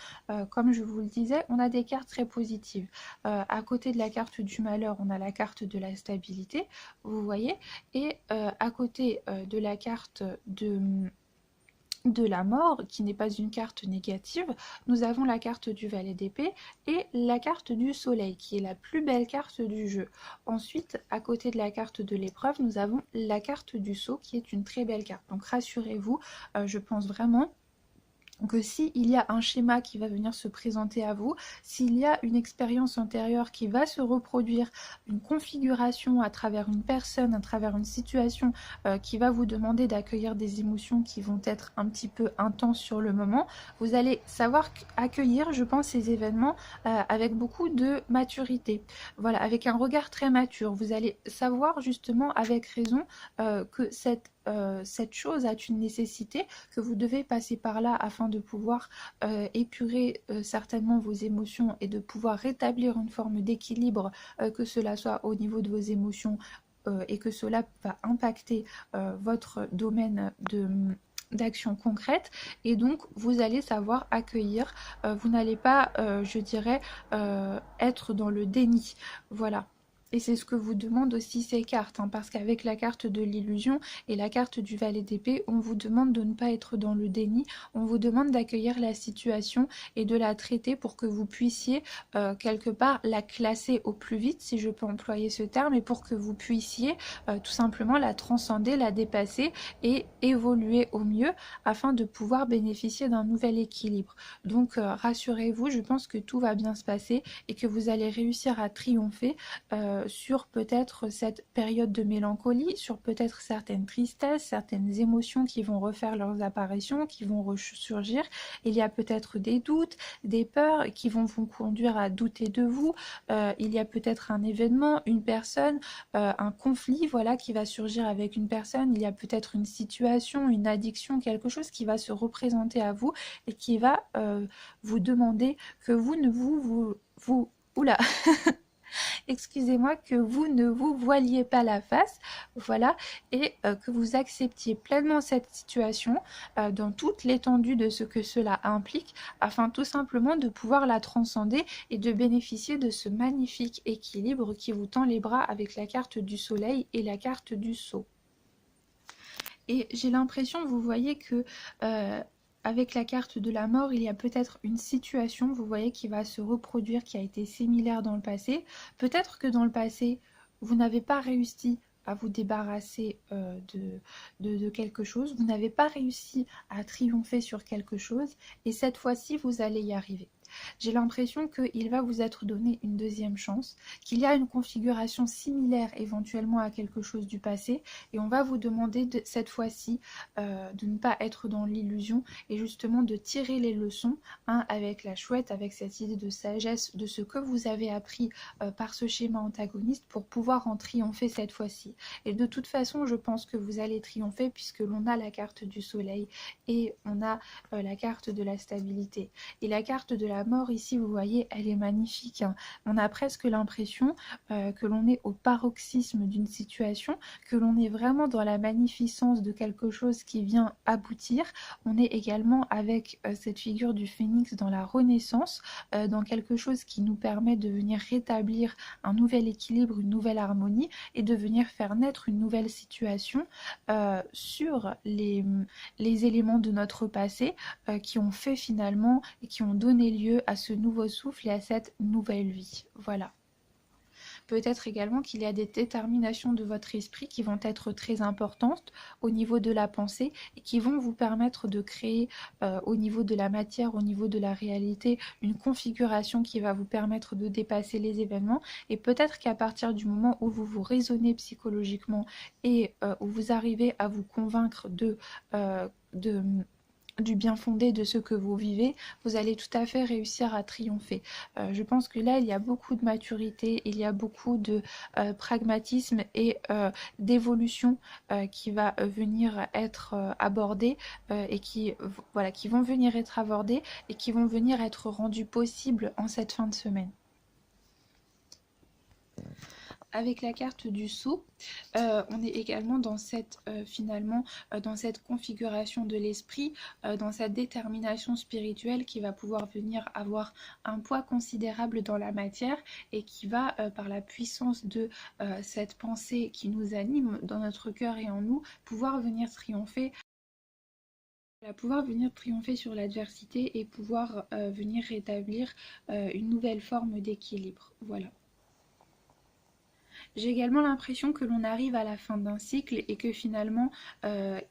comme je vous le disais, on a des cartes très positives. À côté de la carte du malheur, on a la carte de la stabilité, vous voyez, et à côté de la carte de la mort, qui n'est pas une carte négative, nous avons la carte du valet d'épée et la carte du soleil, qui est la plus belle carte du jeu. Ensuite, à côté de la carte de l'épreuve, nous avons la carte du sceau, qui est une très belle carte. Donc rassurez-vous, je pense vraiment que s'il y a un schéma qui va venir se présenter à vous, s'il y a une expérience antérieure qui va se reproduire, une configuration à travers une personne, à travers une situation qui va vous demander d'accueillir des émotions qui vont être un petit peu intenses sur le moment, vous allez savoir accueillir, je pense, ces événements avec beaucoup de maturité. Voilà, avec un regard très mature. Vous allez savoir justement avec raison que cette chose a une nécessité, que vous devez passer par là afin de pouvoir épurer certainement vos émotions et de pouvoir rétablir une forme d'équilibre, que cela soit au niveau de vos émotions et que cela va impacter votre domaine d'action concrète, et donc vous allez savoir accueillir, vous n'allez pas, je dirais, être dans le déni, voilà. Et c'est ce que vous demandent aussi ces cartes, hein, parce qu'avec la carte de l'illusion et la carte du valet d'épée, on vous demande de ne pas être dans le déni, on vous demande d'accueillir la situation et de la traiter pour que vous puissiez quelque part la classer au plus vite, si je peux employer ce terme, et pour que vous puissiez tout simplement la transcender, la dépasser et évoluer au mieux afin de pouvoir bénéficier d'un nouvel équilibre. Donc rassurez-vous, je pense que tout va bien se passer et que vous allez réussir à triompher sur peut-être cette période de mélancolie, sur peut-être certaines tristesses, certaines émotions qui vont refaire leurs apparitions, qui vont ressurgir. Il y a peut-être des doutes, des peurs qui vont vous conduire à douter de vous. Il y a peut-être un événement, une personne, un conflit, voilà, qui va surgir avec une personne. Il y a peut-être une situation, une addiction, quelque chose qui va se représenter à vous et qui va vous demander que vous ne oula excusez-moi, que vous ne vous voiliez pas la face, voilà, et que vous acceptiez pleinement cette situation dans toute l'étendue de ce que cela implique, afin tout simplement de pouvoir la transcender et de bénéficier de ce magnifique équilibre qui vous tend les bras avec la carte du soleil et la carte du sceau. Et j'ai l'impression, vous voyez que avec la carte de la mort, il y a peut-être une situation, vous voyez, qui va se reproduire, qui a été similaire dans le passé. Peut-être que dans le passé, vous n'avez pas réussi à vous débarrasser de quelque chose, vous n'avez pas réussi à triompher sur quelque chose, et cette fois-ci, vous allez y arriver. J'ai l'impression qu'il va vous être donné une deuxième chance, qu'il y a une configuration similaire éventuellement à quelque chose du passé, et on va vous demander cette fois-ci de ne pas être dans l'illusion et justement de tirer les leçons, hein, avec la chouette, avec cette idée de sagesse de ce que vous avez appris par ce schéma antagoniste pour pouvoir en triompher cette fois-ci. Et de toute façon, je pense que vous allez triompher puisque l'on a la carte du soleil et on a la carte de la stabilité. Et la carte de la mort ici, vous voyez, elle est magnifique, hein. On a presque l'impression que l'on est au paroxysme d'une situation, que l'on est vraiment dans la magnificence de quelque chose qui vient aboutir. On est également avec cette figure du phénix dans la renaissance, dans quelque chose qui nous permet de venir rétablir un nouvel équilibre, une nouvelle harmonie et de venir faire naître une nouvelle situation sur les éléments de notre passé qui ont fait finalement et qui ont donné lieu à ce nouveau souffle et à cette nouvelle vie. Voilà. Peut-être également qu'il y a des déterminations de votre esprit qui vont être très importantes au niveau de la pensée et qui vont vous permettre de créer au niveau de la matière, au niveau de la réalité, une configuration qui va vous permettre de dépasser les événements. Et peut-être qu'à partir du moment où vous vous raisonnez psychologiquement et où vous arrivez à vous convaincre du bien fondé de ce que vous vivez, vous allez tout à fait réussir à triompher. Je pense que là, il y a beaucoup de maturité, il y a beaucoup de pragmatisme et d'évolution qui va venir être abordée et qui vont venir être abordées et qui vont venir être rendues possibles en cette fin de semaine. Avec la carte du sceau, on est également dans cette dans cette configuration de l'esprit, dans cette détermination spirituelle qui va pouvoir venir avoir un poids considérable dans la matière et qui va, par la puissance de cette pensée qui nous anime dans notre cœur et en nous, pouvoir venir triompher sur l'adversité et pouvoir venir rétablir une nouvelle forme d'équilibre. Voilà. J'ai également l'impression que l'on arrive à la fin d'un cycle et que finalement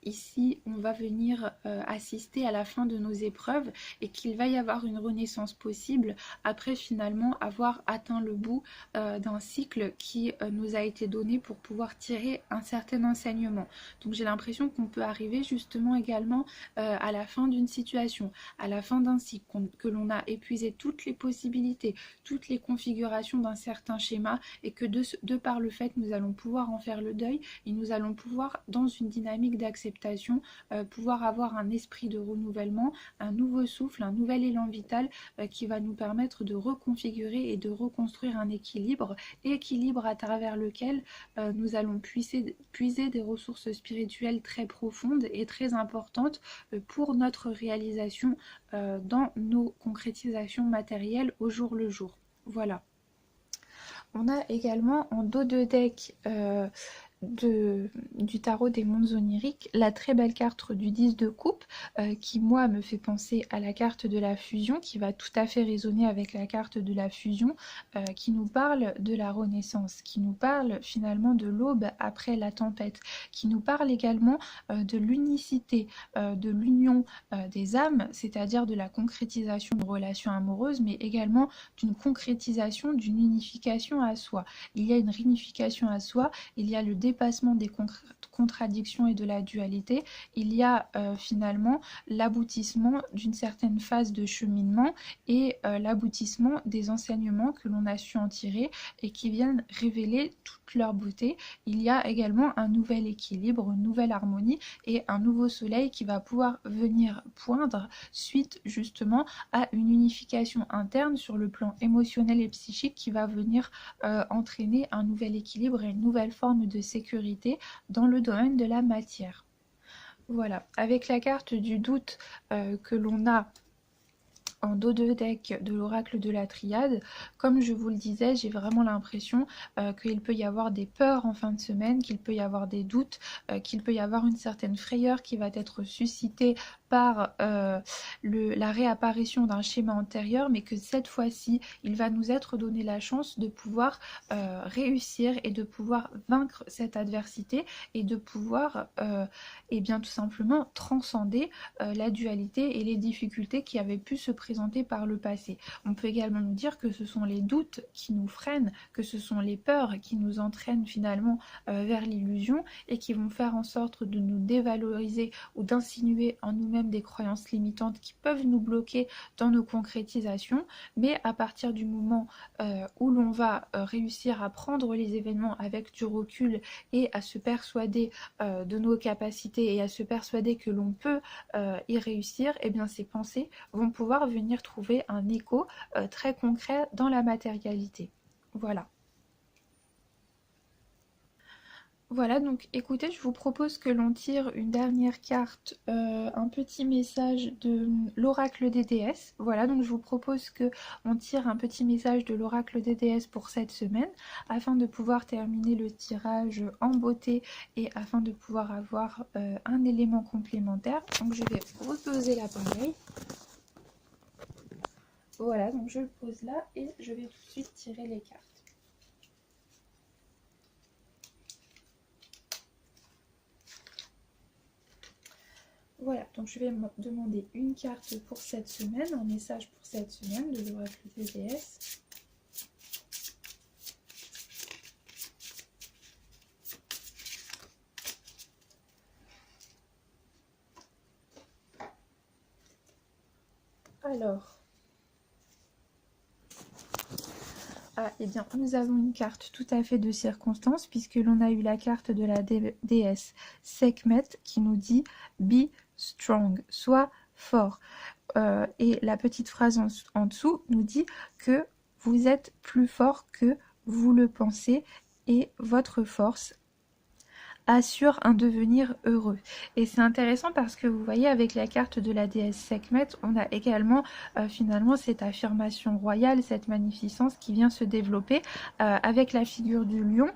ici on va venir assister à la fin de nos épreuves et qu'il va y avoir une renaissance possible après finalement avoir atteint le bout d'un cycle qui nous a été donné pour pouvoir tirer un certain enseignement. Donc j'ai l'impression qu'on peut arriver justement également à la fin d'une situation, à la fin d'un cycle, que l'on a épuisé toutes les possibilités, toutes les configurations d'un certain schéma et que de par par le fait, nous allons pouvoir en faire le deuil et nous allons pouvoir, dans une dynamique d'acceptation, pouvoir avoir un esprit de renouvellement, un nouveau souffle, un nouvel élan vital qui va nous permettre de reconfigurer et de reconstruire un équilibre à travers lequel nous allons puiser des ressources spirituelles très profondes et très importantes pour notre réalisation dans nos concrétisations matérielles au jour le jour. Voilà. On a également en dos de deck du tarot des mondes oniriques la très belle carte du 10 de coupe qui moi me fait penser à la carte de la fusion, qui va tout à fait résonner avec la carte de la fusion, qui nous parle de la renaissance, qui nous parle finalement de l'aube après la tempête, qui nous parle également de l'unicité, de l'union des âmes, c'est-à-dire de la concrétisation de relations amoureuses, mais également d'une concrétisation, d'une unification à soi. Il y a une réunification à soi, il y a le dépassement des contradictions et de la dualité, il y a finalement l'aboutissement d'une certaine phase de cheminement et l'aboutissement des enseignements que l'on a su en tirer et qui viennent révéler toute leur beauté. Il y a également un nouvel équilibre, une nouvelle harmonie et un nouveau soleil qui va pouvoir venir poindre suite justement à une unification interne sur le plan émotionnel et psychique qui va venir entraîner un nouvel équilibre et une nouvelle forme de sécurité dans le domaine de la matière. Voilà, avec la carte du doute que l'on a en dos de deck de l'oracle de la triade, comme je vous le disais, j'ai vraiment l'impression qu'il peut y avoir des peurs en fin de semaine, qu'il peut y avoir des doutes, qu'il peut y avoir une certaine frayeur qui va être suscitée par la réapparition d'un schéma antérieur, mais que cette fois-ci, il va nous être donné la chance de pouvoir réussir et de pouvoir vaincre cette adversité et de pouvoir et bien tout simplement transcender la dualité et les difficultés qui avaient pu se présenter par le passé. On peut également nous dire que ce sont les doutes qui nous freinent, que ce sont les peurs qui nous entraînent finalement vers l'illusion et qui vont faire en sorte de nous dévaloriser ou d'insinuer en nous-mêmes des croyances limitantes qui peuvent nous bloquer dans nos concrétisations. Mais à partir du moment où l'on va réussir à prendre les événements avec du recul et à se persuader de nos capacités et à se persuader que l'on peut y réussir, et bien ces pensées vont pouvoir venir trouver un écho très concret dans la matérialité. Voilà. Voilà, donc écoutez, je vous propose que l'on tire une dernière carte, un petit message de l'oracle des déesses. Voilà, donc je vous propose que on tire un petit message de l'oracle des déesses pour cette semaine, afin de pouvoir terminer le tirage en beauté et afin de pouvoir avoir un élément complémentaire. Donc je vais reposer l'appareil. Voilà, donc je le pose là et je vais tout de suite tirer les cartes. Voilà, donc je vais me demander une carte pour cette semaine, un message pour cette semaine de l'oracle des déesses. Alors, eh bien, nous avons une carte tout à fait de circonstance puisque l'on a eu la carte de la déesse Sekhmet qui nous dit « Be strong », soit fort. Et la petite phrase en dessous nous dit que vous êtes plus fort que vous le pensez et votre force assure un devenir heureux. Et c'est intéressant parce que vous voyez avec la carte de la déesse Sekhmet, on a également finalement cette affirmation royale, cette magnificence qui vient se développer avec la figure du lion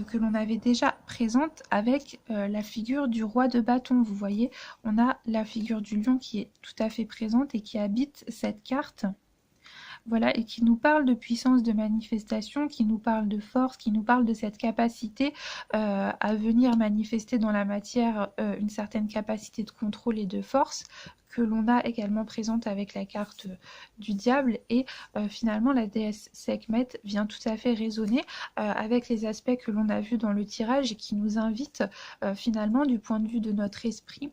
que l'on avait déjà présente avec la figure du roi de bâton. Vous voyez, on a la figure du lion qui est tout à fait présente et qui habite cette carte. Voilà, et qui nous parle de puissance de manifestation, qui nous parle de force, qui nous parle de cette capacité à venir manifester dans la matière une certaine capacité de contrôle et de force que l'on a également présente avec la carte du diable. Et finalement la déesse Sekhmet vient tout à fait résonner avec les aspects que l'on a vus dans le tirage et qui nous invite finalement du point de vue de notre esprit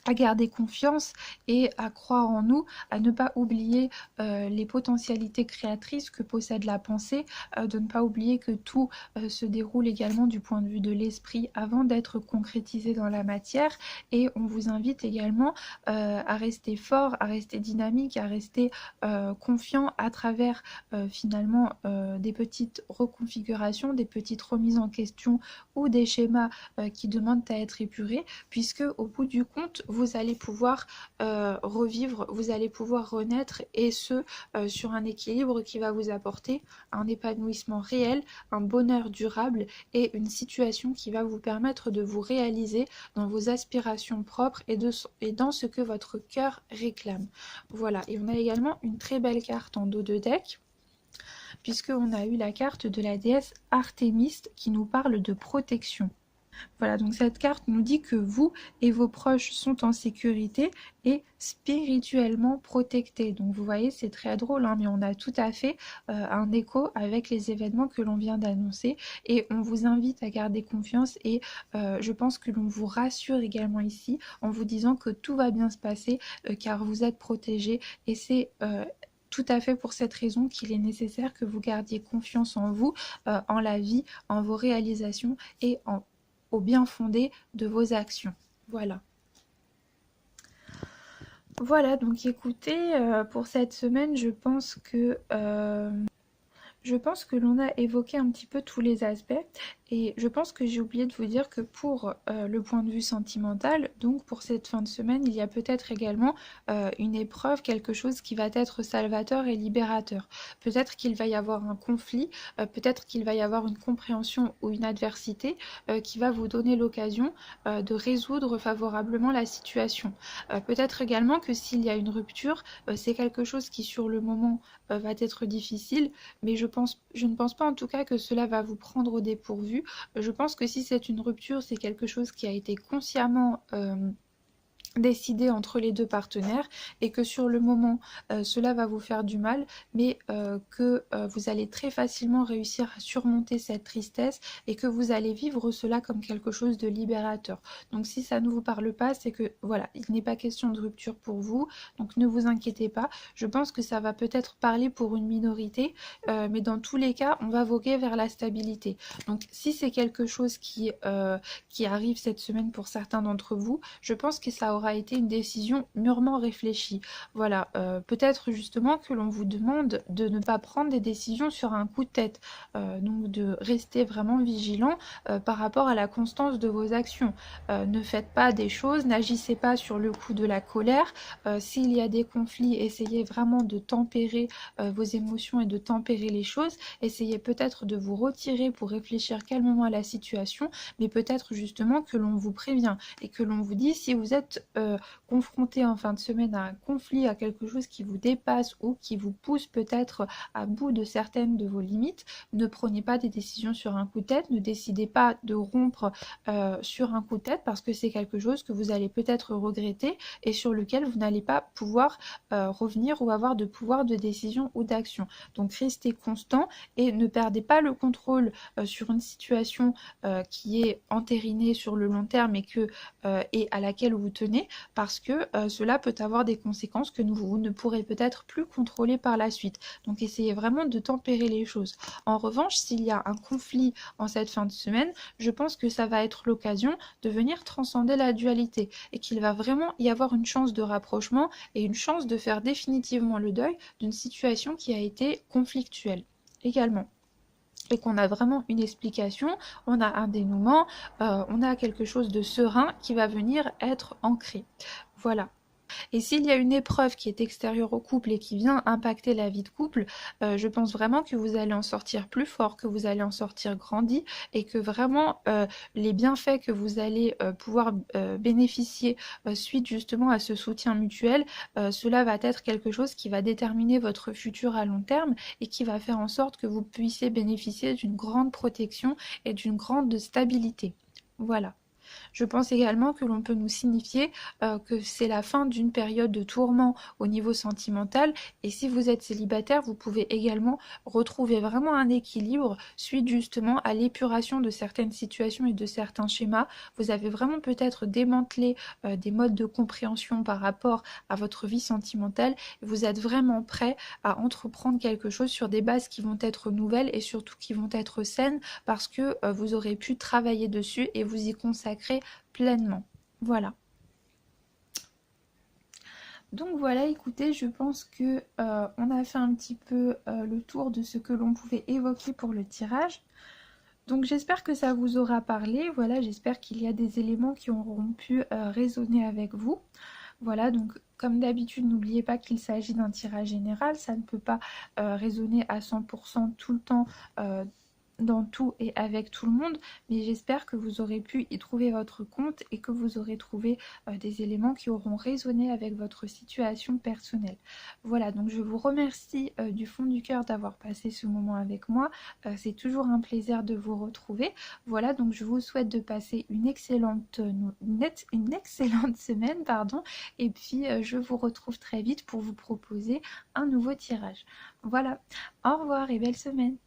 à garder confiance et à croire en nous, à ne pas oublier les potentialités créatrices que possède la pensée, de ne pas oublier que tout se déroule également du point de vue de l'esprit avant d'être concrétisé dans la matière. Et on vous invite également à rester fort, à rester dynamique, à rester confiant à travers finalement des petites reconfigurations, des petites remises en question ou des schémas qui demandent à être épurés, puisque au bout du compte, vous allez pouvoir revivre, vous allez pouvoir renaître, et ce, sur un équilibre qui va vous apporter un épanouissement réel, un bonheur durable et une situation qui va vous permettre de vous réaliser dans vos aspirations propres et dans ce que votre cœur réclame. Voilà, et on a également une très belle carte en dos de deck, puisqu'on a eu la carte de la déesse Artémis qui nous parle de protection. Voilà, donc cette carte nous dit que vous et vos proches sont en sécurité et spirituellement protectés. Donc vous voyez, c'est très drôle, hein, mais on a tout à fait un écho avec les événements que l'on vient d'annoncer, et on vous invite à garder confiance, et je pense que l'on vous rassure également ici en vous disant que tout va bien se passer car vous êtes protégés, et c'est tout à fait pour cette raison qu'il est nécessaire que vous gardiez confiance en vous, en la vie, en vos réalisations et au bien fondé de vos actions. Voilà. Voilà, donc écoutez, pour cette semaine, je pense que l'on a évoqué un petit peu tous les aspects, et je pense que j'ai oublié de vous dire que pour le point de vue sentimental, donc pour cette fin de semaine, il y a peut-être également une épreuve, quelque chose qui va être salvateur et libérateur. Peut-être qu'il va y avoir un conflit, peut-être qu'il va y avoir une compréhension ou une adversité qui va vous donner l'occasion de résoudre favorablement la situation. Peut-être également que s'il y a une rupture, c'est quelque chose qui sur le moment va être difficile, mais je ne pense pas en tout cas que cela va vous prendre au dépourvu. Je pense que si c'est une rupture, c'est quelque chose qui a été consciemment décider entre les deux partenaires, et que sur le moment cela va vous faire du mal, mais que vous allez très facilement réussir à surmonter cette tristesse et que vous allez vivre cela comme quelque chose de libérateur. Donc si ça ne vous parle pas, c'est que voilà, il n'est pas question de rupture pour vous, donc ne vous inquiétez pas. Je pense que ça va peut-être parler pour une minorité, mais dans tous les cas on va voguer vers la stabilité. Donc si c'est quelque chose qui arrive cette semaine pour certains d'entre vous, je pense que ça aura été une décision mûrement réfléchie. Voilà, peut-être justement que l'on vous demande de ne pas prendre des décisions sur un coup de tête, donc de rester vraiment vigilant par rapport à la constance de vos actions. Ne faites pas des choses, n'agissez pas sur le coup de la colère. S'il y a des conflits, essayez vraiment de tempérer vos émotions et de tempérer les choses. Essayez peut-être de vous retirer pour réfléchir calmement à la situation, mais peut-être justement que l'on vous prévient et que l'on vous dit, si vous êtes confronté en fin de semaine à un conflit, à quelque chose qui vous dépasse ou qui vous pousse peut-être à bout de certaines de vos limites, ne prenez pas des décisions sur un coup de tête, ne décidez pas de rompre sur un coup de tête, parce que c'est quelque chose que vous allez peut-être regretter et sur lequel vous n'allez pas pouvoir revenir ou avoir de pouvoir de décision ou d'action. Donc restez constant et ne perdez pas le contrôle sur une situation qui est entérinée sur le long terme et à laquelle vous tenez, parce que cela peut avoir des conséquences que vous ne pourrez peut-être plus contrôler par la suite. Donc essayez vraiment de tempérer les choses. En revanche, s'il y a un conflit en cette fin de semaine, je pense que ça va être l'occasion de venir transcender la dualité, et qu'il va vraiment y avoir une chance de rapprochement et une chance de faire définitivement le deuil d'une situation qui a été conflictuelle également, et qu'on a vraiment une explication, on a un dénouement, on a quelque chose de serein qui va venir être ancré. Voilà. Et s'il y a une épreuve qui est extérieure au couple et qui vient impacter la vie de couple, je pense vraiment que vous allez en sortir plus fort, que vous allez en sortir grandi, et que vraiment les bienfaits que vous allez pouvoir bénéficier suite justement à ce soutien mutuel, cela va être quelque chose qui va déterminer votre futur à long terme et qui va faire en sorte que vous puissiez bénéficier d'une grande protection et d'une grande stabilité. Voilà. Je pense également que l'on peut nous signifier que c'est la fin d'une période de tourment au niveau sentimental, et si vous êtes célibataire, vous pouvez également retrouver vraiment un équilibre suite justement à l'épuration de certaines situations et de certains schémas. Vous avez vraiment peut-être démantelé des modes de compréhension par rapport à votre vie sentimentale, et vous êtes vraiment prêt à entreprendre quelque chose sur des bases qui vont être nouvelles et surtout qui vont être saines, parce que vous aurez pu travailler dessus et vous y consacrer pleinement. Voilà. Donc voilà, écoutez, je pense que on a fait un petit peu le tour de ce que l'on pouvait évoquer pour le tirage. Donc j'espère que ça vous aura parlé. Voilà, j'espère qu'il y a des éléments qui auront pu résonner avec vous. Voilà, donc comme d'habitude, n'oubliez pas qu'il s'agit d'un tirage général. Ça ne peut pas résonner à 100% tout le temps dans tout et avec tout le monde, mais j'espère que vous aurez pu y trouver votre compte et que vous aurez trouvé des éléments qui auront résonné avec votre situation personnelle. Voilà, donc je vous remercie du fond du cœur d'avoir passé ce moment avec moi. C'est toujours un plaisir de vous retrouver. Voilà, donc je vous souhaite de passer une excellente semaine, pardon, et puis je vous retrouve très vite pour vous proposer un nouveau tirage. Voilà, au revoir et belle semaine.